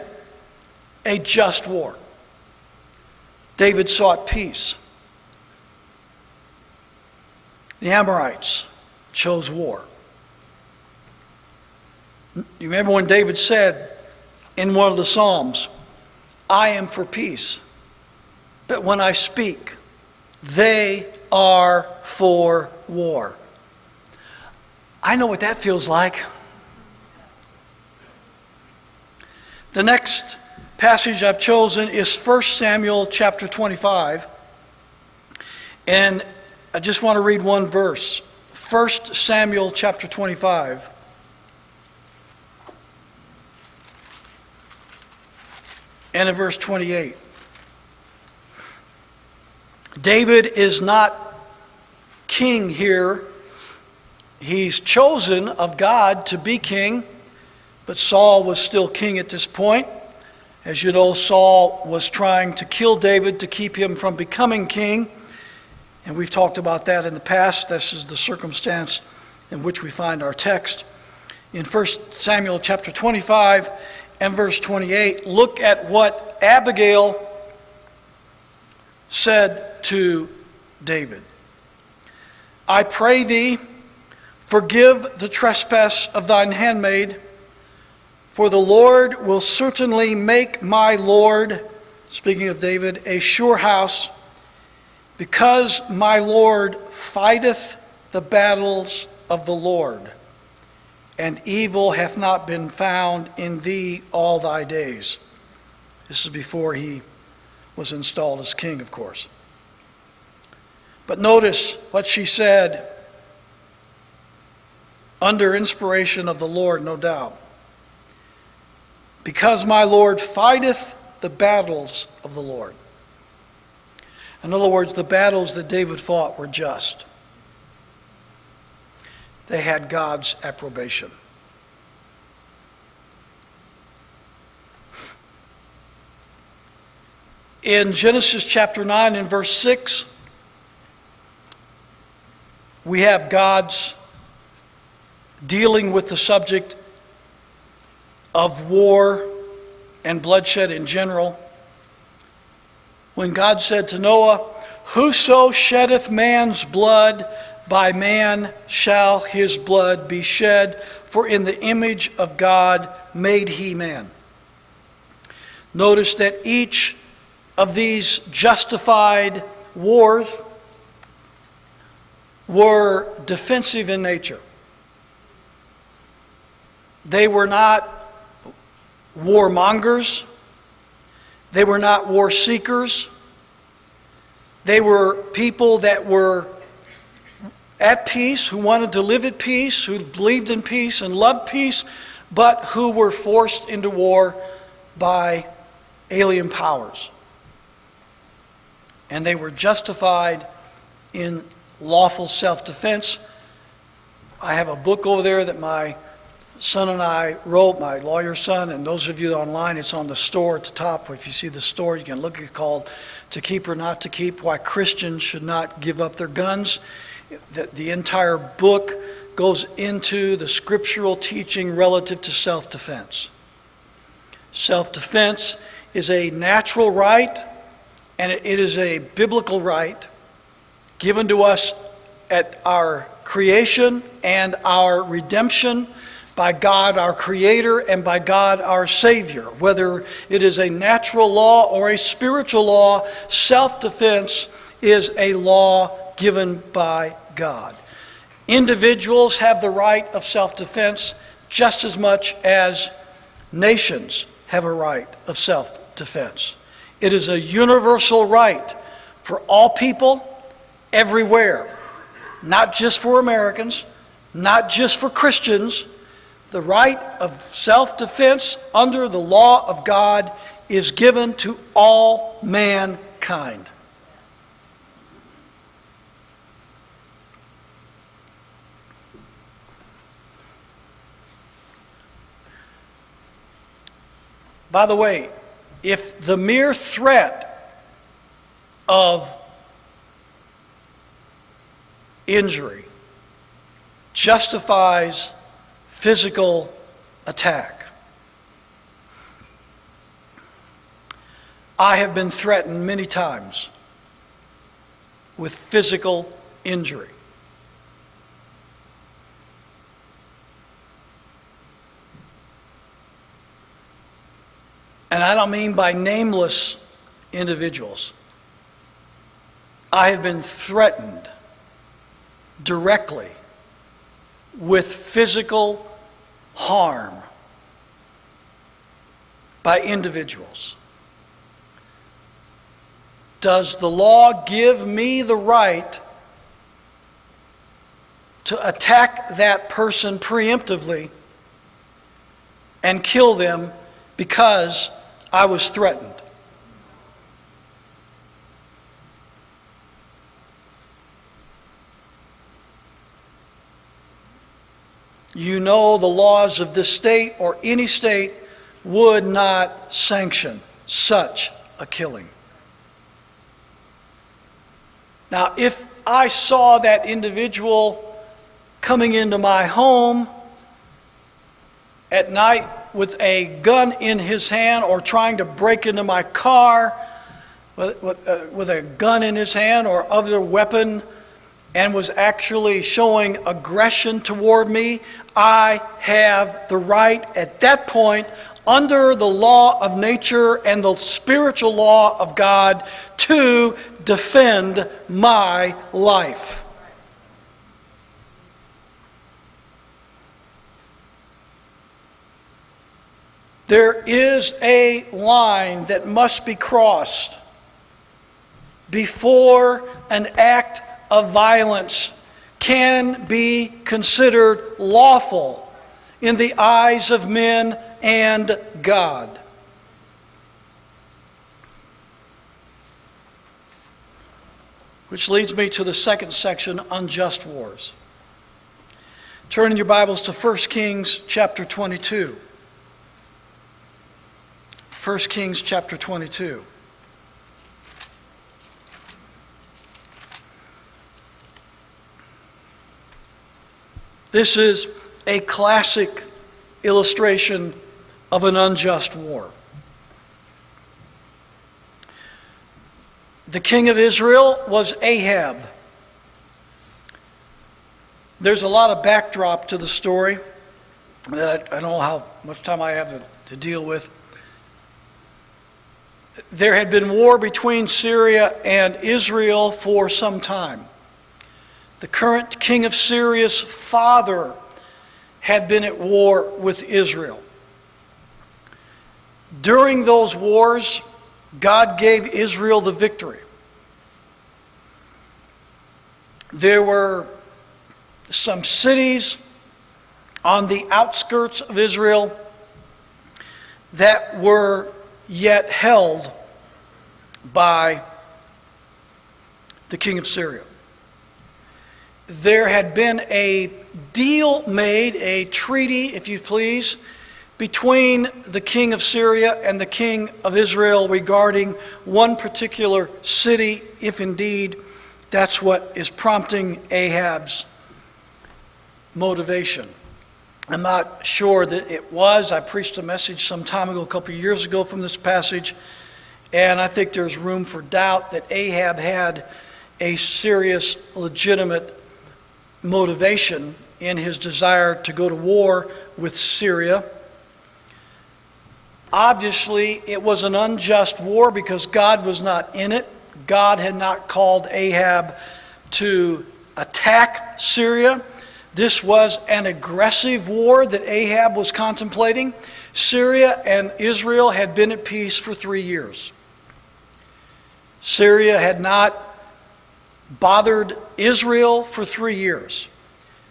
a just war. David sought peace. The Amorites chose war. You remember when David said in one of the Psalms, "I am for peace, but when I speak, they are for war." I know what that feels like. The next passage I've chosen is 1 Samuel chapter 25. And I just want to read one verse. 1 Samuel chapter 25. And in verse 28. David is not king here. He's chosen of God to be king, but Saul was still king at this point. As you know, Saul was trying to kill David to keep him from becoming king. And we've talked about that in the past. This is the circumstance in which we find our text. In 1 Samuel chapter 25 and verse 28, look at what Abigail said to David. "I pray thee, forgive the trespass of thine handmaid, for the Lord will certainly make my Lord," speaking of David, "a sure house, because my Lord fighteth the battles of the Lord, and evil hath not been found in thee all thy days." This is before he was installed as king, of course. But notice what she said, under inspiration of the Lord, no doubt. "Because my Lord fighteth the battles of the Lord." In other words, the battles that David fought were just. They had God's approbation. In Genesis chapter 9 and verse 6, we have God's dealing with the subject of war and bloodshed in general. When God said to Noah, "Whoso sheddeth man's blood, by man shall his blood be shed, for in the image of God made he man." Notice that each of these justified wars were defensive in nature. They were not warmongers. They were not war seekers. They were people that were at peace, who wanted to live at peace, who believed in peace and loved peace, but who were forced into war by alien powers. And they were justified in lawful self-defense. I have a book over there that my son and I wrote, my lawyer son, and those of you online, it's on the store at the top. If you see the store, you can look at it, called To Keep or Not to Keep, Why Christians Should Not Give Up Their Guns. The entire book goes into the scriptural teaching relative to self-defense. Self-defense is a natural right, and it is a biblical right given to us at our creation and our redemption by God our Creator and by God our Savior. Whether it is a natural law or a spiritual law, self-defense is a law given by God. Individuals have the right of self-defense just as much as nations have a right of self-defense. It is a universal right for all people everywhere, not just for Americans, not just for Christians. The right of self-defense under the law of God is given to all mankind. By the way, if the mere threat of injury justifies physical attack, I have been threatened many times with physical injury. And I don't mean by nameless individuals. I have been threatened directly with physical harm by individuals. Does the law give me the right to attack that person preemptively and kill them because I was threatened? You know, the laws of this state or any state would not sanction such a killing. Now, if I saw that individual coming into my home at night with a gun in his hand or trying to break into my car with a gun in his hand or other weapon and was actually showing aggression toward me, I have the right at that point, under the law of nature and the spiritual law of God, to defend my life. There is a line that must be crossed before an act of violence can be considered lawful in the eyes of men and God. Which leads me to the second section, Unjust Wars. Turn in your Bibles to 1 Kings chapter 22. 1 Kings chapter 22. This is a classic illustration of an unjust war. The king of Israel was Ahab. There's a lot of backdrop to the story that I don't know how much time I have to deal with. There had been war between Syria and Israel for some time. The current king of Syria's father had been at war with Israel. During those wars, God gave Israel the victory. There were some cities on the outskirts of Israel that were yet held by the king of Syria. There had been a deal made, a treaty, if you please, between the king of Syria and the king of Israel regarding one particular city, if indeed that's what is prompting Ahab's motivation. I'm not sure that it was. I preached a message some time ago, a couple of years ago, from this passage, and I think there's room for doubt that Ahab had a serious, legitimate motivation in his desire to go to war with Syria. Obviously, it was an unjust war because God was not in it. God had not called Ahab to attack Syria. This was an aggressive war that Ahab was contemplating. Syria and Israel had been at peace for 3 years. Syria had not bothered Israel for 3 years.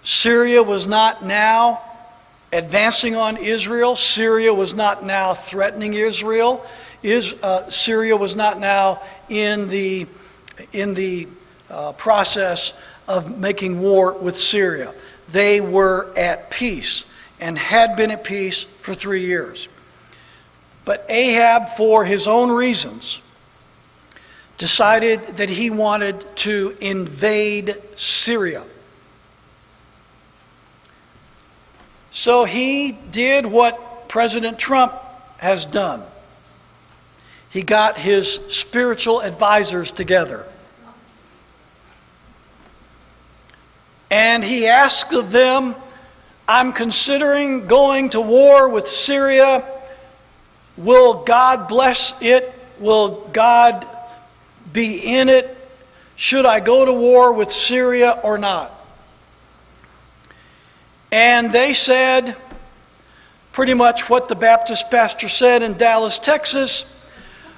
Syria was not now advancing on Israel. Syria was not now threatening Israel. Syria was not now in the process of making war with Syria. They were at peace and had been at peace for 3 years. But Ahab, for his own reasons, decided that he wanted to invade Syria. So he did what President Trump has done. He got his spiritual advisors together. And he asked of them, I'm considering going to war with Syria. Will God bless it? Will God be in it? Should I go to war with Syria or not? And they said pretty much what the Baptist pastor said in Dallas, Texas.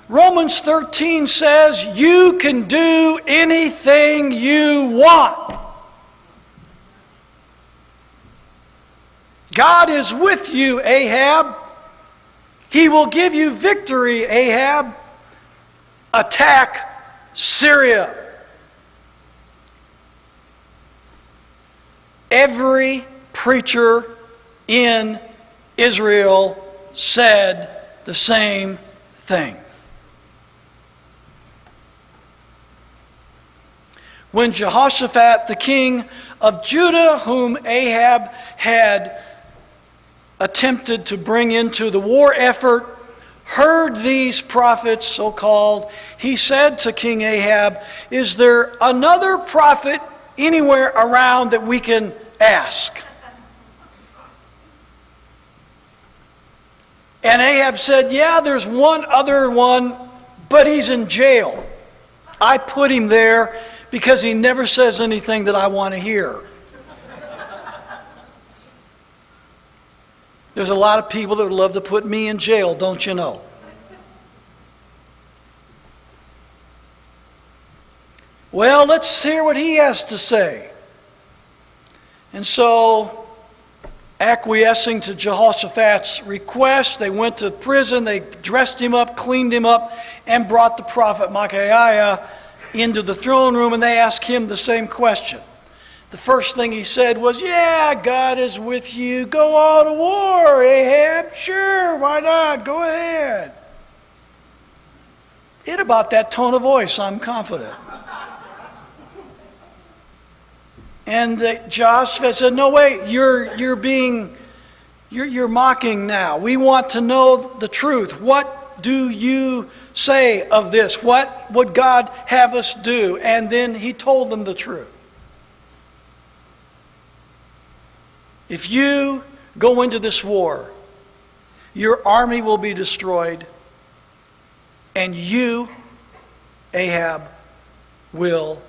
Romans 13 says you can do anything you want. God is with you, Ahab. He will give you victory, Ahab. Attack Syria. Every preacher in Israel said the same thing. When Jehoshaphat, the king of Judah, whom Ahab had attempted to bring into the war effort, heard these prophets, so-called, he said to King Ahab, is there another prophet anywhere around that we can ask? And Ahab said, yeah, there's one other one, but he's in jail. I put him there because he never says anything that I want to hear. There's a lot of people that would love to put me in jail, don't you know? Well, let's hear what he has to say. And so, acquiescing to Jehoshaphat's request, they went to prison, they dressed him up, cleaned him up, and brought the prophet Micaiah into the throne room, and they asked him the same question. The first thing he said was, yeah, God is with you. Go all to war, Ahab. Sure, why not? Go ahead. In about that tone of voice, I'm confident. And Jehoshaphat said, no, wait, you're mocking now. We want to know the truth. What do you say of this? What would God have us do? And then he told them the truth. If you go into this war, your army will be destroyed, and you, Ahab, will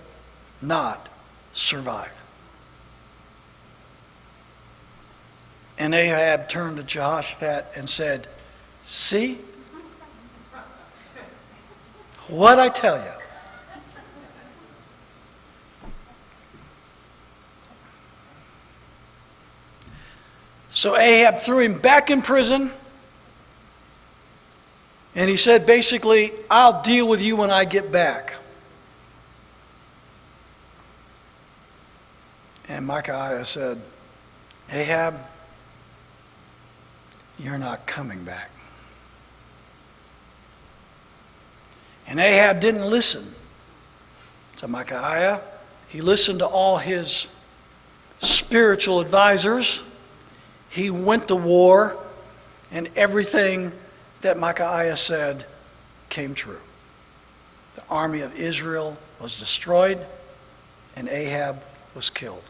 not survive. And Ahab turned to Jehoshaphat and said, see? What'd I tell you? So Ahab threw him back in prison. And he said, basically, I'll deal with you when I get back. And Micaiah said, Ahab, you're not coming back. And Ahab didn't listen to Micaiah. He listened to all his spiritual advisors. He went to war, and everything that Micaiah said came true. The army of Israel was destroyed, and Ahab was killed.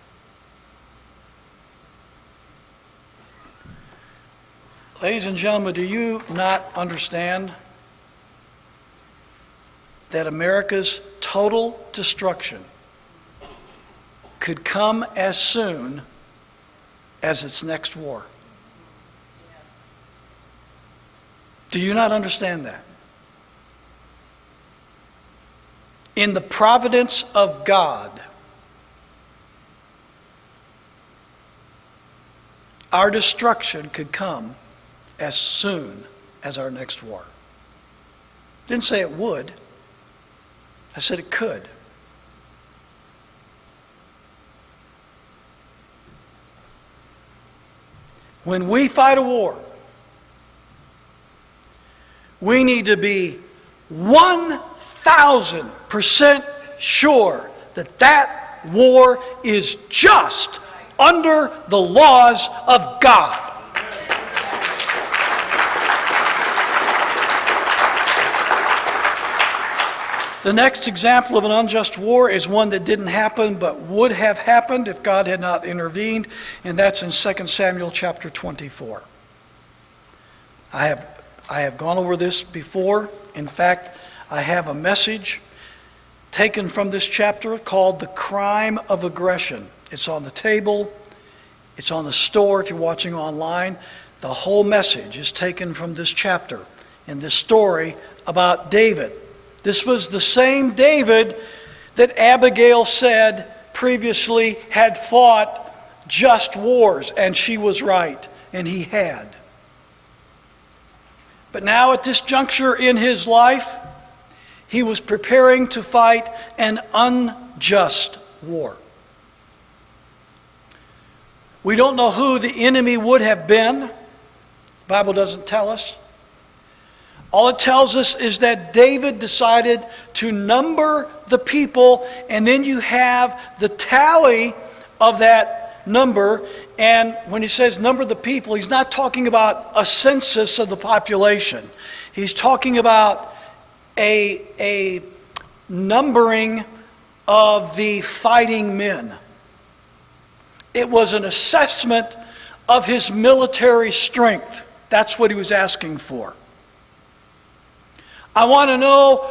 Ladies and gentlemen, do you not understand that America's total destruction could come as soon as its next war? Do you not understand that? In the providence of God, our destruction could come as soon as our next war. Didn't say it would. I said it could. When we fight a war, we need to be 1,000% sure that that war is just under the laws of God. The next example of an unjust war is one that didn't happen but would have happened if God had not intervened, and that's in 2 Samuel chapter 24. I have gone over this before. In fact, I have a message taken from this chapter called The Crime of Aggression. It's on the table. It's on the store if you're watching online. The whole message is taken from this chapter in this story about David. This was the same David that Abigail said previously had fought just wars, and she was right, and he had. But now at this juncture in his life, he was preparing to fight an unjust war. We don't know who the enemy would have been. The Bible doesn't tell us. All it tells us is that David decided to number the people, and then you have the tally of that number. And when he says number the people, he's not talking about a census of the population. He's talking about a numbering of the fighting men. It was an assessment of his military strength. That's what he was asking for. I want to know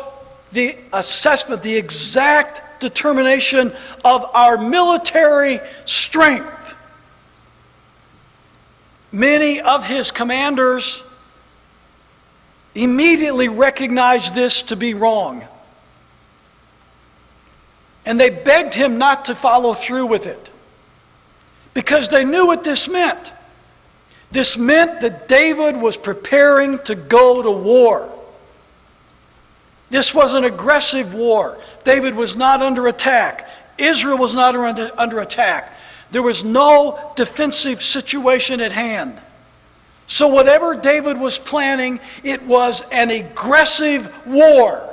the assessment, the exact determination of our military strength. Many of his commanders immediately recognized this to be wrong. And they begged him not to follow through with it, because they knew what this meant. This meant that David was preparing to go to war. This was an aggressive war. David was not under attack. Israel was not under attack. There was no defensive situation at hand. So whatever David was planning, it was an aggressive war.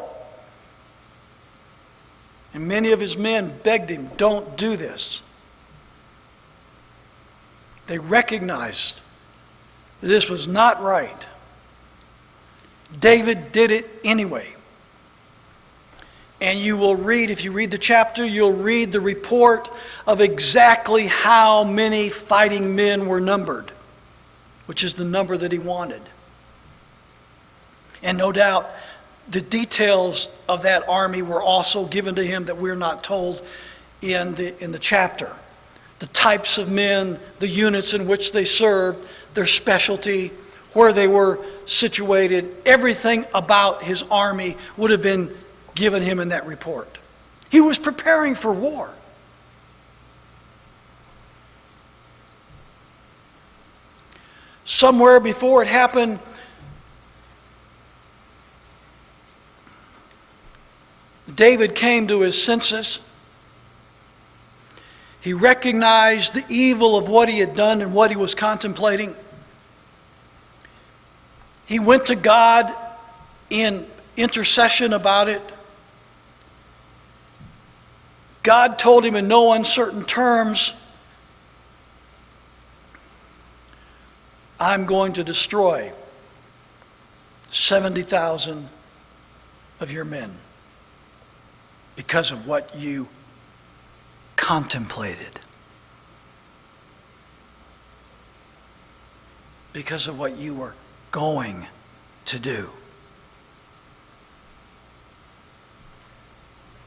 And many of his men begged him, don't do this. They recognized this was not right. David did it anyway. And you will read, if you read the chapter, you'll read the report of exactly how many fighting men were numbered, which is the number that he wanted. And no doubt, the details of that army were also given to him that we're not told in the chapter. The types of men, the units in which they served, their specialty, where they were situated, everything about his army would have been given him in that report. He was preparing for war. Somewhere before it happened, David came to his senses. He recognized the evil of what he had done and what he was contemplating. He went to God in intercession about it. God told him in no uncertain terms, I'm going to destroy 70,000 of your men because of what you contemplated. Because of what you were going to do.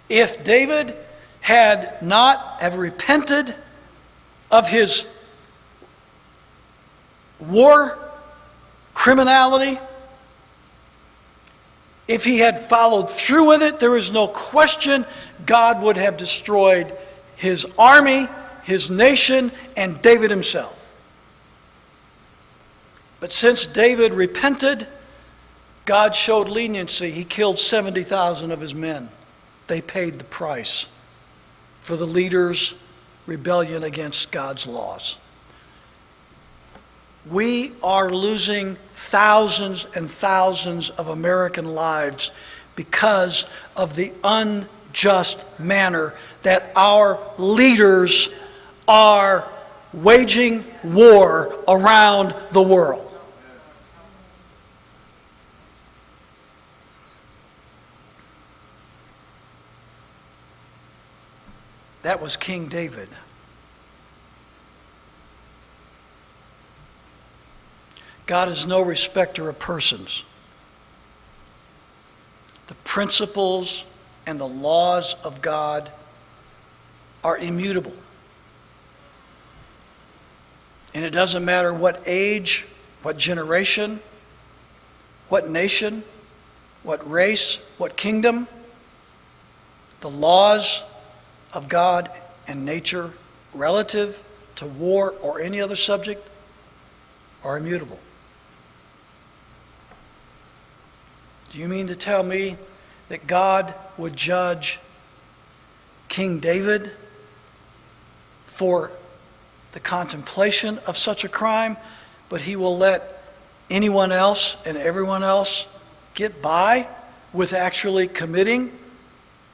If David had not have repented of his war criminality, if he had followed through with it, there is no question God would have destroyed his army, his nation, and David himself. But since David repented, God showed leniency. He killed 70,000 of his men. They paid the price for the leader's rebellion against God's laws. We are losing thousands and thousands of American lives because of the unjust manner that our leaders are waging war around the world. That was King David. God is no respecter of persons. The principles and the laws of God are immutable. And it doesn't matter what age, what generation, what nation, what race, what kingdom, the laws of God and nature relative to war or any other subject are immutable. Do you mean to tell me that God would judge King David for the contemplation of such a crime, but he will let anyone else and everyone else get by with actually committing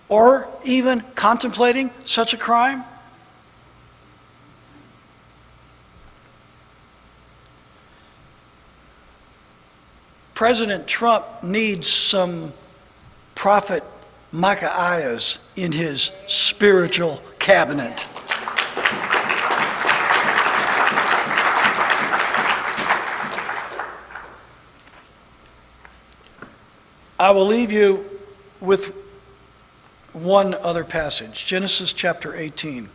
or even contemplating such a crime? President Trump needs some prophet Micaiahs in his spiritual cabinet. I will leave you with one other passage, Genesis chapter 18.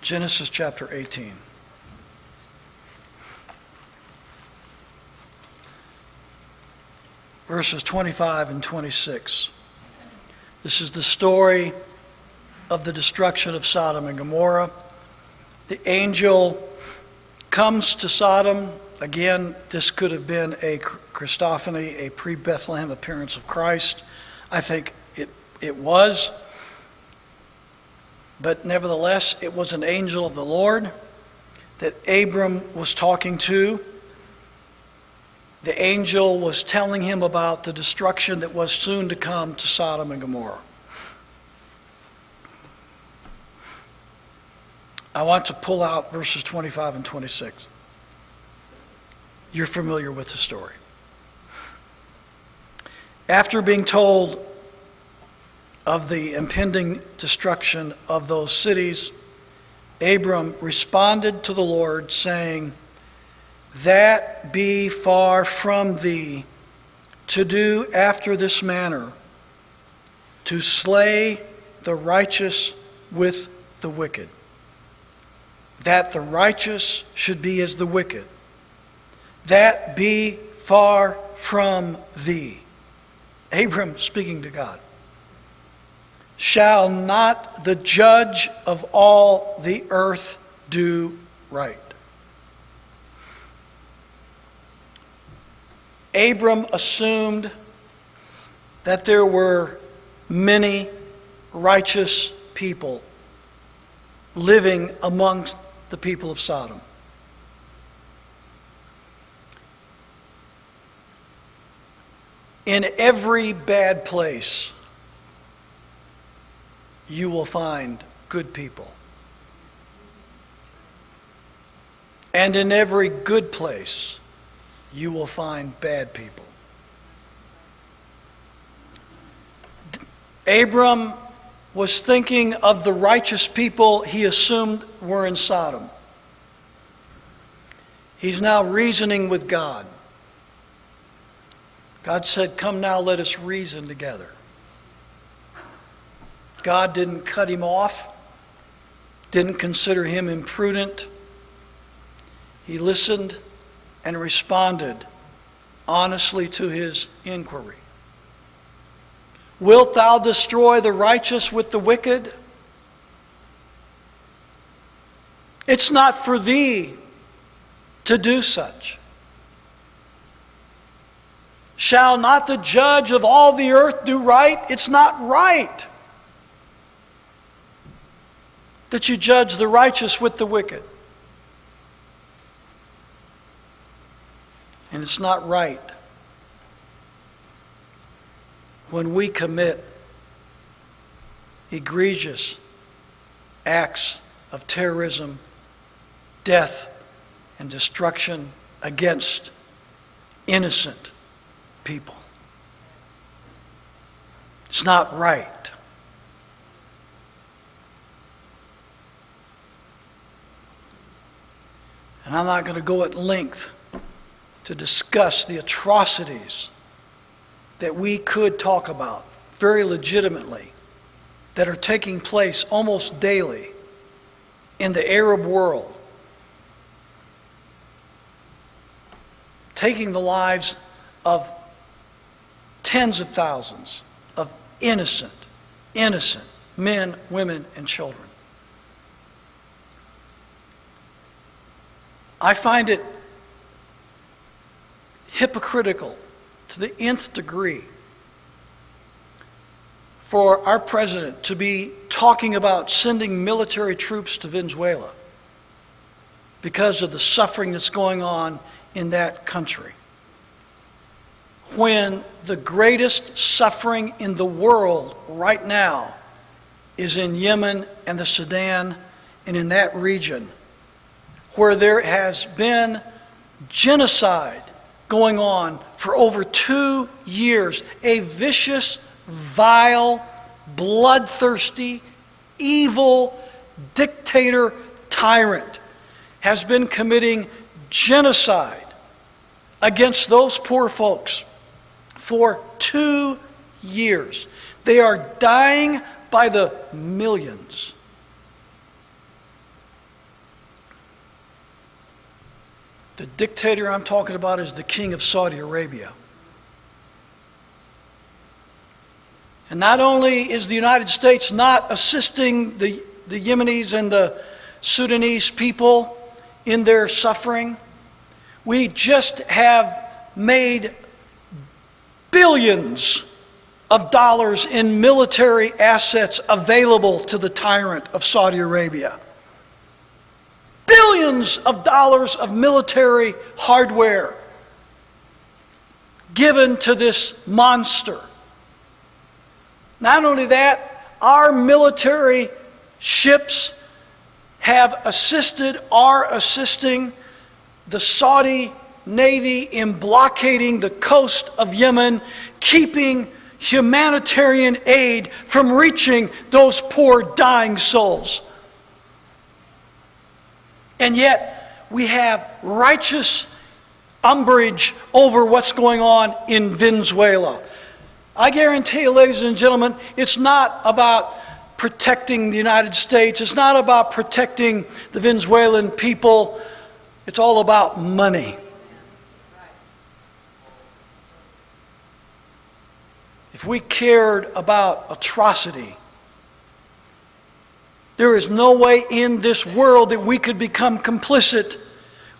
Genesis chapter 18. Verses 25 and 26. This is the story of the destruction of Sodom and Gomorrah. The angel comes to Sodom. Again, this could have been a Christophany, a pre-Bethlehem appearance of Christ. I think it was. But nevertheless, it was an angel of the Lord that Abram was talking to. The angel was telling him about the destruction that was soon to come to Sodom and Gomorrah. I want to pull out verses 25 and 26. You're familiar with the story. After being told of the impending destruction of those cities, Abram responded to the Lord, saying, "That be far from thee to do after this manner, to slay the righteous with the wicked, that the righteous should be as the wicked. That be far from thee." Abram speaking to God. "Shall not the judge of all the earth do right?" Abram assumed that there were many righteous people living amongst the people of Sodom. In every bad place, you will find good people. And in every good place, you will find bad people. Abram was thinking of the righteous people he assumed were in Sodom. He's now reasoning with God. God said, "Come now, let us reason together." God didn't cut him off, didn't consider him imprudent. He listened and responded honestly to his inquiry. "Wilt thou destroy the righteous with the wicked? It's not for thee to do such. Shall not the judge of all the earth do right?" It's not right that you judge the righteous with the wicked. And it's not right when we commit egregious acts of terrorism, death, and destruction against innocent people. It's not right. And I'm not going to go at length to discuss the atrocities that we could talk about very legitimately that are taking place almost daily in the Arab world, taking the lives of tens of thousands of innocent men, women, and children. I find it hypocritical to the nth degree for our president to be talking about sending military troops to Venezuela because of the suffering that's going on in that country, when the greatest suffering in the world right now is in Yemen and the Sudan and in that region, where there has been genocide going on for over 2 years. A vicious, vile, bloodthirsty, evil dictator tyrant has been committing genocide against those poor folks for 2 years. They are dying by the millions. The dictator I'm talking about is the king of Saudi Arabia. And not only is the United States not assisting the Yemenis and the Sudanese people in their suffering, we just have made billions of dollars in military assets available to the tyrant of Saudi Arabia. Billions of dollars of military hardware given to this monster. Not only that, our military ships have assisted, are assisting the Saudi Navy in blockading the coast of Yemen, keeping humanitarian aid from reaching those poor dying souls. And yet we have righteous umbrage over what's going on in Venezuela. I guarantee you, ladies and gentlemen, it's not about protecting the United States. It's not about protecting the Venezuelan people. It's all about money. If we cared about atrocity, there is no way in this world that we could become complicit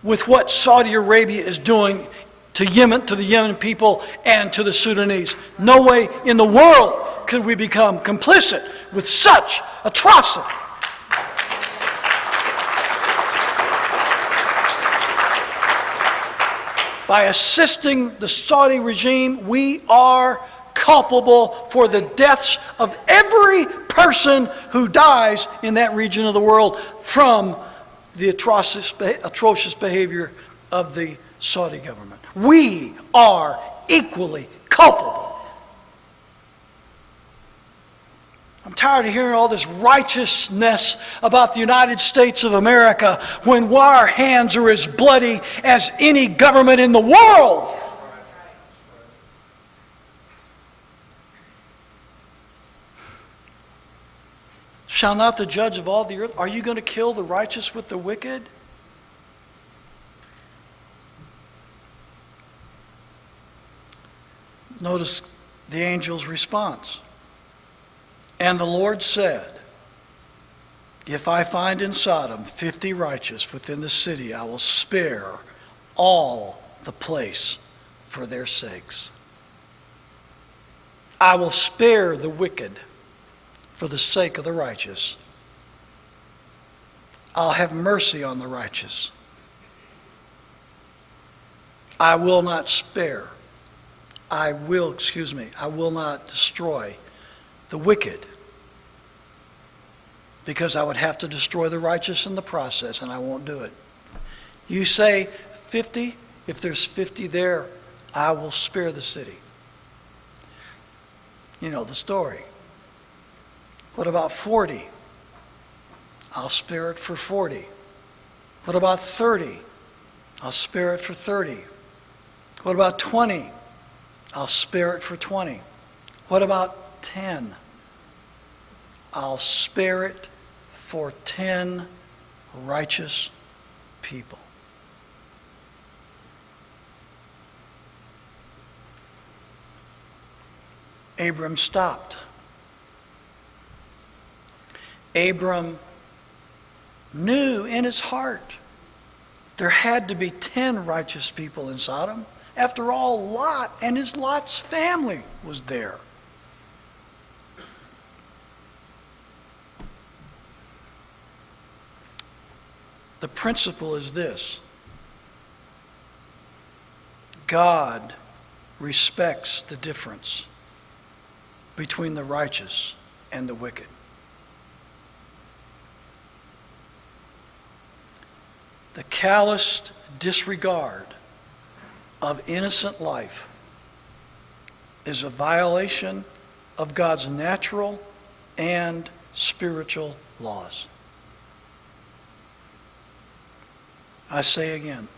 with what Saudi Arabia is doing to Yemen, to the Yemen people, and to the Sudanese. No way in the world could we become complicit with such atrocity. By assisting the Saudi regime, we are culpable for the deaths of every person who dies in that region of the world from the atrocious behavior of the Saudi government. We are equally culpable. I'm tired of hearing all this righteousness about the United States of America when our hands are as bloody as any government in the world. Shall not the judge of all the earth? Are you going to kill the righteous with the wicked? Notice the angel's response. And the Lord said, if I find in Sodom 50 righteous within the city, I will spare all the place for their sakes. I will spare the wicked for the sake of the righteous. I'll have mercy on the righteous. I will not spare. I will not destroy the wicked, because I would have to destroy the righteous in the process, and I won't do it. You say 50, if there's 50 there, I will spare the city. You know the story. What about 40? I'll spare it for 40. What about 30? I'll spare it for 30. What about 20? I'll spare it for 20. What about 10? I'll spare it for 10 righteous people. Abram stopped. Abram knew in his heart there had to be 10 righteous people in Sodom. After all, Lot and Lot's family was there. The principle is this: God respects the difference between the righteous and the wicked. The calloused disregard of innocent life is a violation of God's natural and spiritual laws. I say again,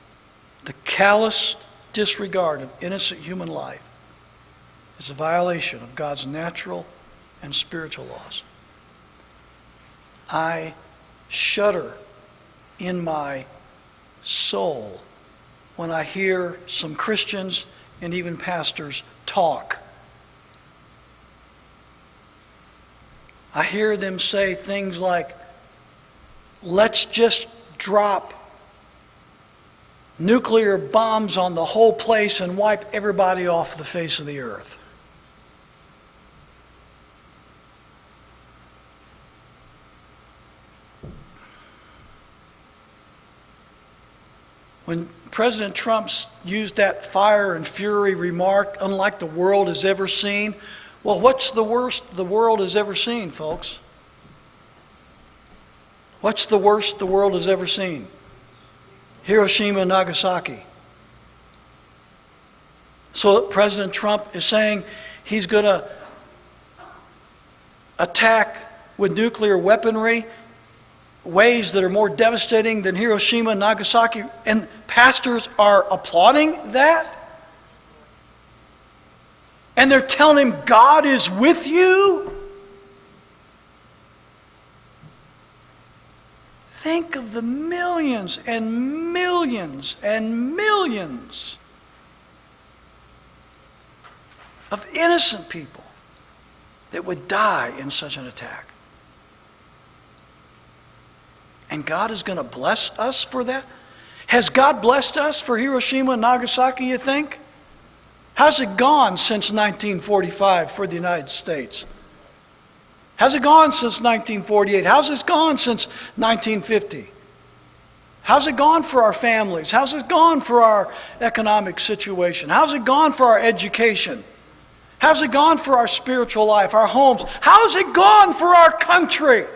the callous disregard of innocent human life is a violation of God's natural and spiritual laws. I shudder in my soul when I hear some Christians and even pastors talk. I hear them say things like, let's just drop nuclear bombs on the whole place and wipe everybody off the face of the earth. When President Trump used that fire and fury remark, unlike the world has ever seen, well, what's the worst the world has ever seen, folks? What's the worst the world has ever seen? Hiroshima and Nagasaki. So President Trump is saying he's going to attack with nuclear weaponry ways that are more devastating than Hiroshima and Nagasaki, and pastors are applauding that? And they're telling him God is with you? Think of the millions and millions and millions of innocent people that would die in such an attack. And God is going to bless us for that? Has God blessed us for Hiroshima and Nagasaki, you think? How's it gone since 1945 for the United States? How's it gone since 1948? How's it gone since 1950? How's it gone for our families? How's it gone for our economic situation? How's it gone for our education? How's it gone for our spiritual life, our homes? How's it gone for our country?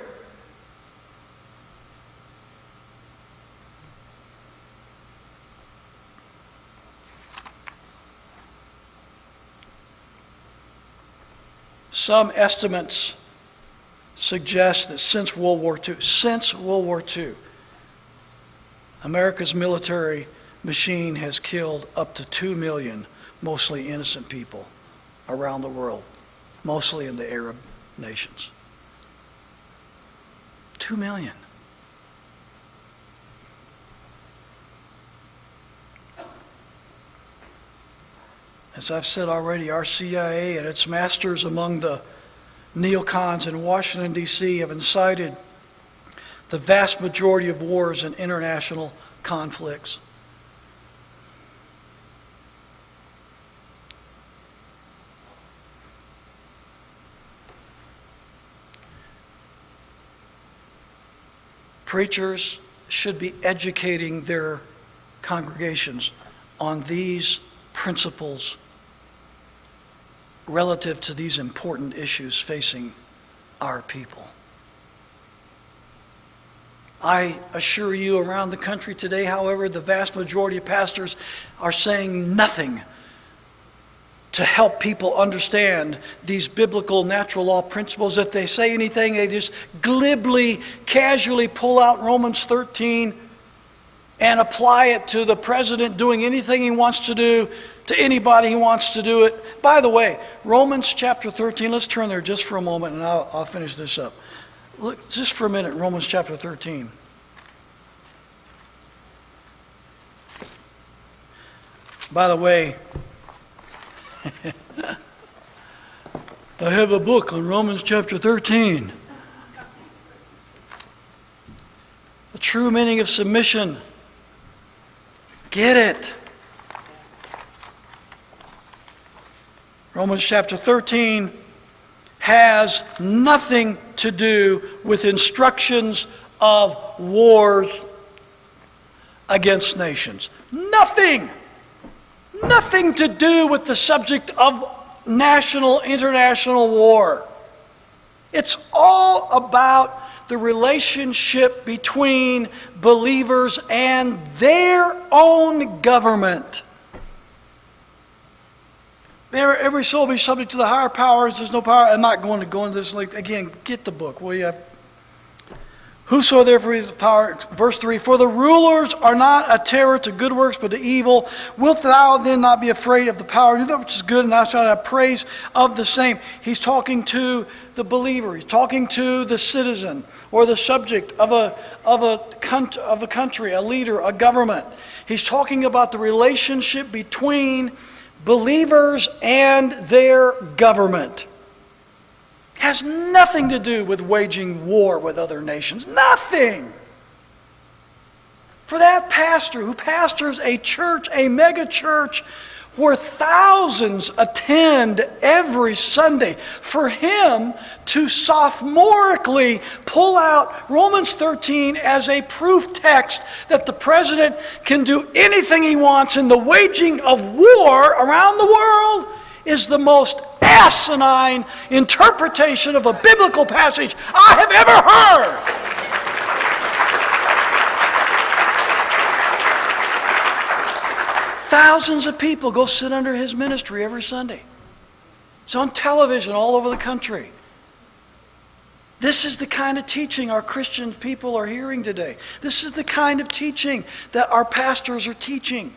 Some estimates suggest that since World War II, America's military machine has killed up to 2 million mostly innocent people around the world, mostly in the Arab nations. 2 million. As I've said already, our CIA and its masters among the neocons in Washington, D.C. have incited the vast majority of wars and international conflicts. Preachers should be educating their congregations on these principles relative to these important issues facing our people. I assure you, around the country today, however, the vast majority of pastors are saying nothing to help people understand these biblical natural law principles. If they say anything, they just glibly, casually pull out Romans 13 and apply it to the president doing anything he wants to do, to anybody he wants to do it. By the way, Romans chapter 13, let's turn there just for a moment and I'll finish this up. Look, just for a minute, Romans chapter 13. By the way, I have a book on Romans chapter 13. The true meaning of submission. Get it. Romans chapter 13 has nothing to do with instructions of wars against nations. Nothing. Nothing to do with the subject of national, international war. It's all about the relationship between believers and their own government. Every soul be subject to the higher powers. There's no power. I'm not going to go into this. Again, get the book, will you? Whoso therefore is the power, verse 3, for the rulers are not a terror to good works, but to evil. Wilt thou then not be afraid of the power? Do that which is good, and thou shalt have praise of the same. He's talking to the believer. He's talking to the citizen or the subject of a country, a leader, a government. He's talking about the relationship between believers and their government. Has nothing to do with waging war with other nations. Nothing. For that pastor who pastors a church, a mega church, where thousands attend every Sunday, for him to sophomorically pull out Romans 13 as a proof text that the president can do anything he wants in the waging of war around the world is the most asinine interpretation of a biblical passage I have ever heard. Thousands of people go sit under his ministry every Sunday. It's on television all over the country. This is the kind of teaching our Christian people are hearing today. This is the kind of teaching that our pastors are teaching.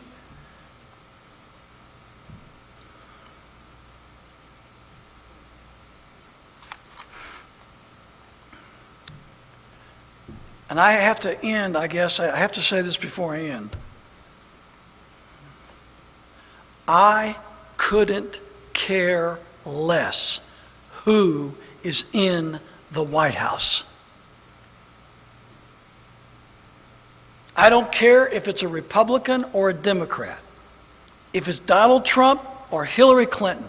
And I have to end, I guess, I have to say this before I end. I couldn't care less who is in the White House. I don't care if it's a Republican or a Democrat, if it's Donald Trump or Hillary Clinton.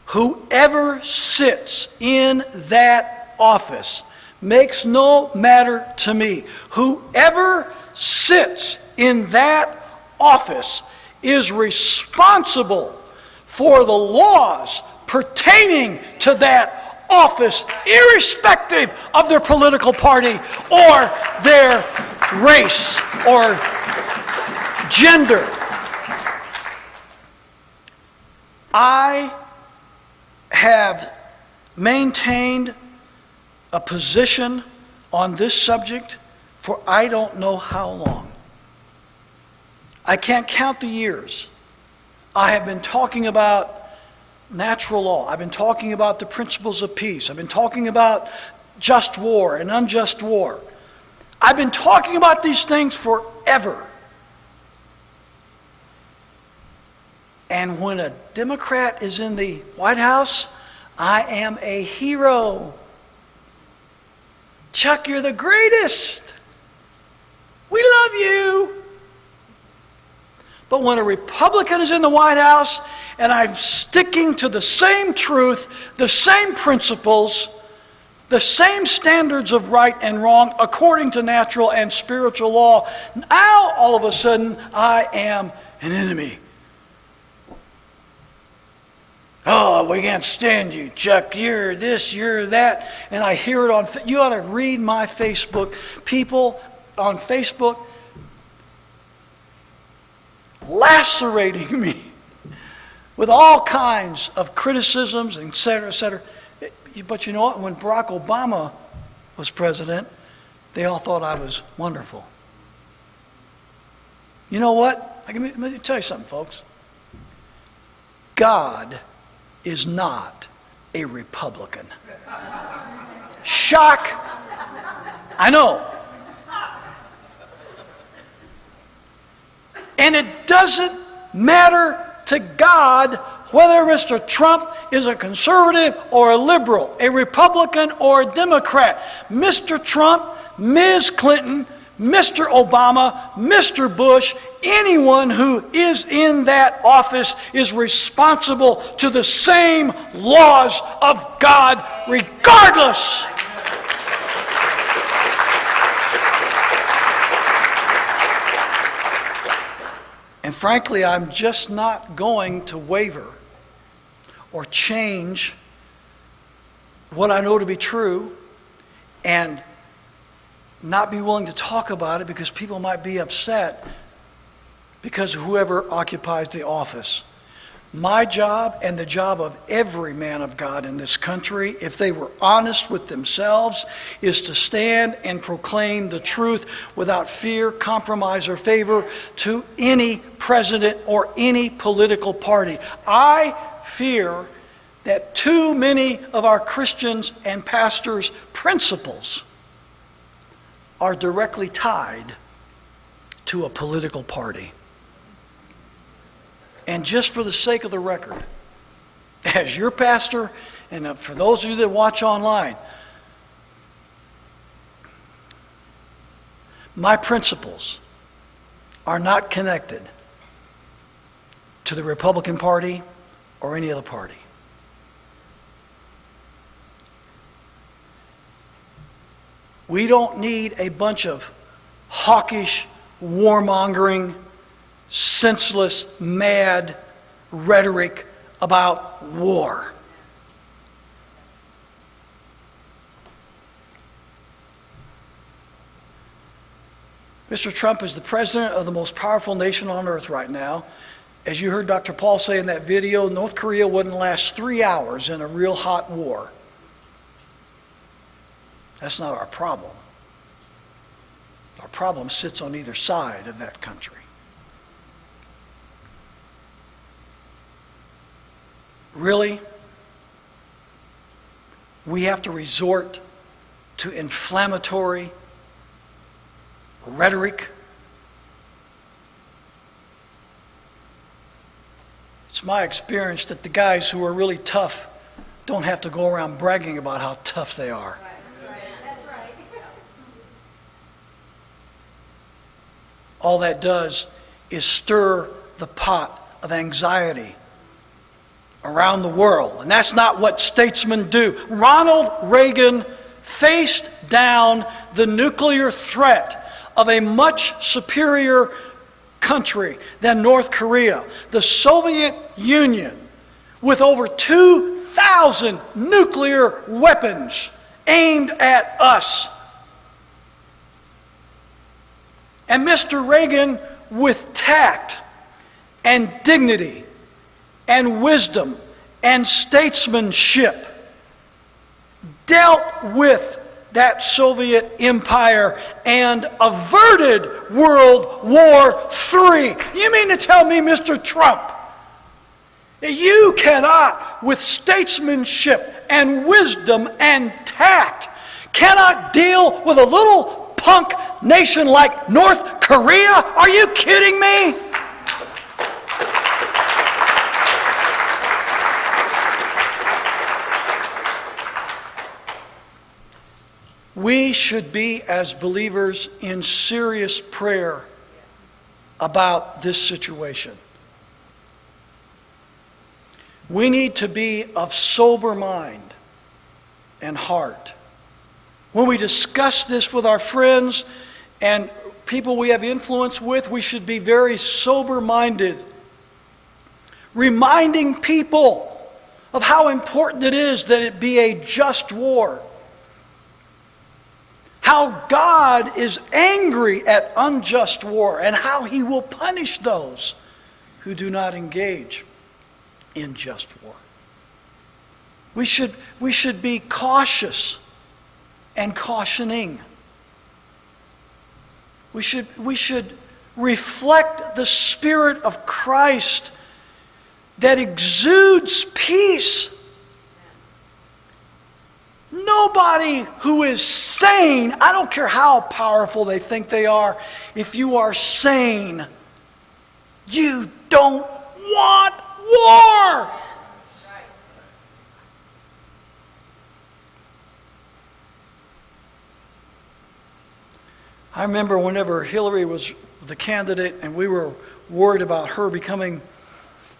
Whoever sits in that office makes no matter to me. Whoever sits in that office is responsible for the laws pertaining to that office, irrespective of their political party or their race or gender. I have maintained a position on this subject for I don't know how long. I can't count the years. I have been talking about natural law. I've been talking about the principles of peace. I've been talking about just war and unjust war. I've been talking about these things forever. And when a Democrat is in the White House, I am a hero. Chuck, you're the greatest. We love you. But when a Republican is in the White House and I'm sticking to the same truth, the same principles, the same standards of right and wrong according to natural and spiritual law, now all of a sudden I am an enemy. Oh, we can't stand you, Chuck. You're this, you're that. And I hear it on, you ought to read my Facebook. People on Facebook lacerating me with all kinds of criticisms, et cetera, et cetera. But you know what? When Barack Obama was president, they all thought I was wonderful. You know what? Let me tell you something, folks. God is not a Republican. Shock. I know. And it doesn't matter to God whether Mr. Trump is a conservative or a liberal, a Republican or a Democrat. Mr. Trump, Ms. Clinton, Mr. Obama, Mr. Bush, anyone who is in that office is responsible to the same laws of God regardless. And frankly, I'm just not going to waver or change what I know to be true and not be willing to talk about it because people might be upset because of whoever occupies the office. My job and the job of every man of God in this country, if they were honest with themselves, is to stand and proclaim the truth without fear, compromise, or favor to any president or any political party. I fear that too many of our Christians and pastors' principles are directly tied to a political party. And just for the sake of the record, as your pastor, and for those of you that watch online, my principles are not connected to the Republican Party or any other party. We don't need a bunch of hawkish, warmongering, senseless, mad rhetoric about war. Mr. Trump is the president of the most powerful nation on earth right now. As you heard Dr. Paul say in that video, North Korea wouldn't last 3 hours in a real hot war. That's not our problem. Our problem sits on either side of that country. Really? We have to resort to inflammatory rhetoric? It's my experience that the guys who are really tough don't have to go around bragging about how tough they are. That's right. All that does is stir the pot of anxiety around the world. And that's not what statesmen do. Ronald Reagan faced down the nuclear threat of a much superior country than North Korea, the Soviet Union, with over 2,000 nuclear weapons aimed at us. And Mr. Reagan, with tact and dignity and wisdom and statesmanship, dealt with that Soviet empire and averted World War III. You mean to tell me, Mr. Trump, that you cannot, with statesmanship and wisdom and tact, cannot deal with a little punk nation like North Korea? Are you kidding me? We should be, as believers, in serious prayer about this situation. We need to be of sober mind and heart. When we discuss this with our friends and people we have influence with, we should be very sober-minded, reminding people of how important it is that it be a just war. How God is angry at unjust war and how He will punish those who do not engage in just war. We should be cautious and cautioning. We should reflect the Spirit of Christ that exudes peace. Nobody who is sane, I don't care how powerful they think they are, if you are sane, you don't want war. I remember whenever Hillary was the candidate and we were worried about her becoming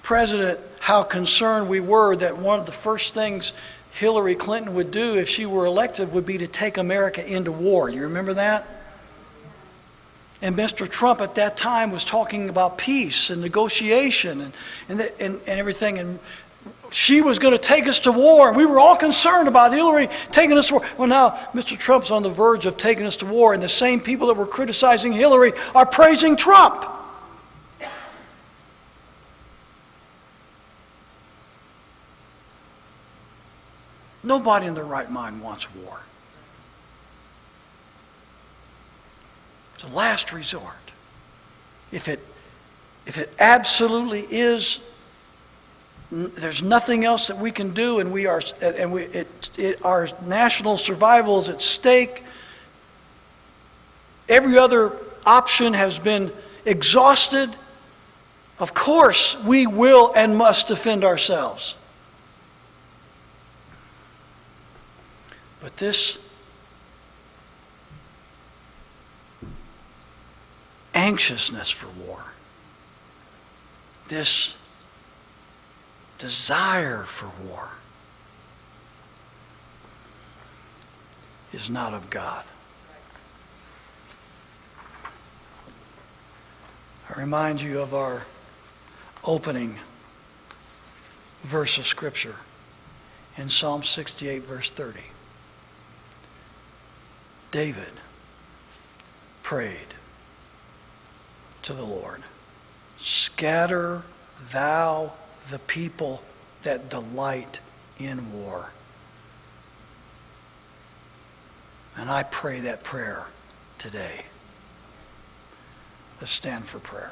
president, how concerned we were that one of the first things Hillary Clinton would do if she were elected would be to take America into war. You remember that? And Mr. Trump at that time was talking about peace and negotiation and everything. And she was going to take us to war. And we were all concerned about Hillary taking us to war. Well, now Mr. Trump's on the verge of taking us to war. And the same people that were criticizing Hillary are praising Trump. Nobody in their right mind wants war. It's a last resort. If it absolutely is, there's nothing else that we can do, and our national survival is at stake. Every other option has been exhausted. Of course, we will and must defend ourselves. But this anxiousness for war, this desire for war, is not of God. I remind you of our opening verse of Scripture in Psalm 68, verse 30. David prayed, to the Lord. Scatter thou the people that delight in war. And I pray that prayer today. Let's stand for prayer.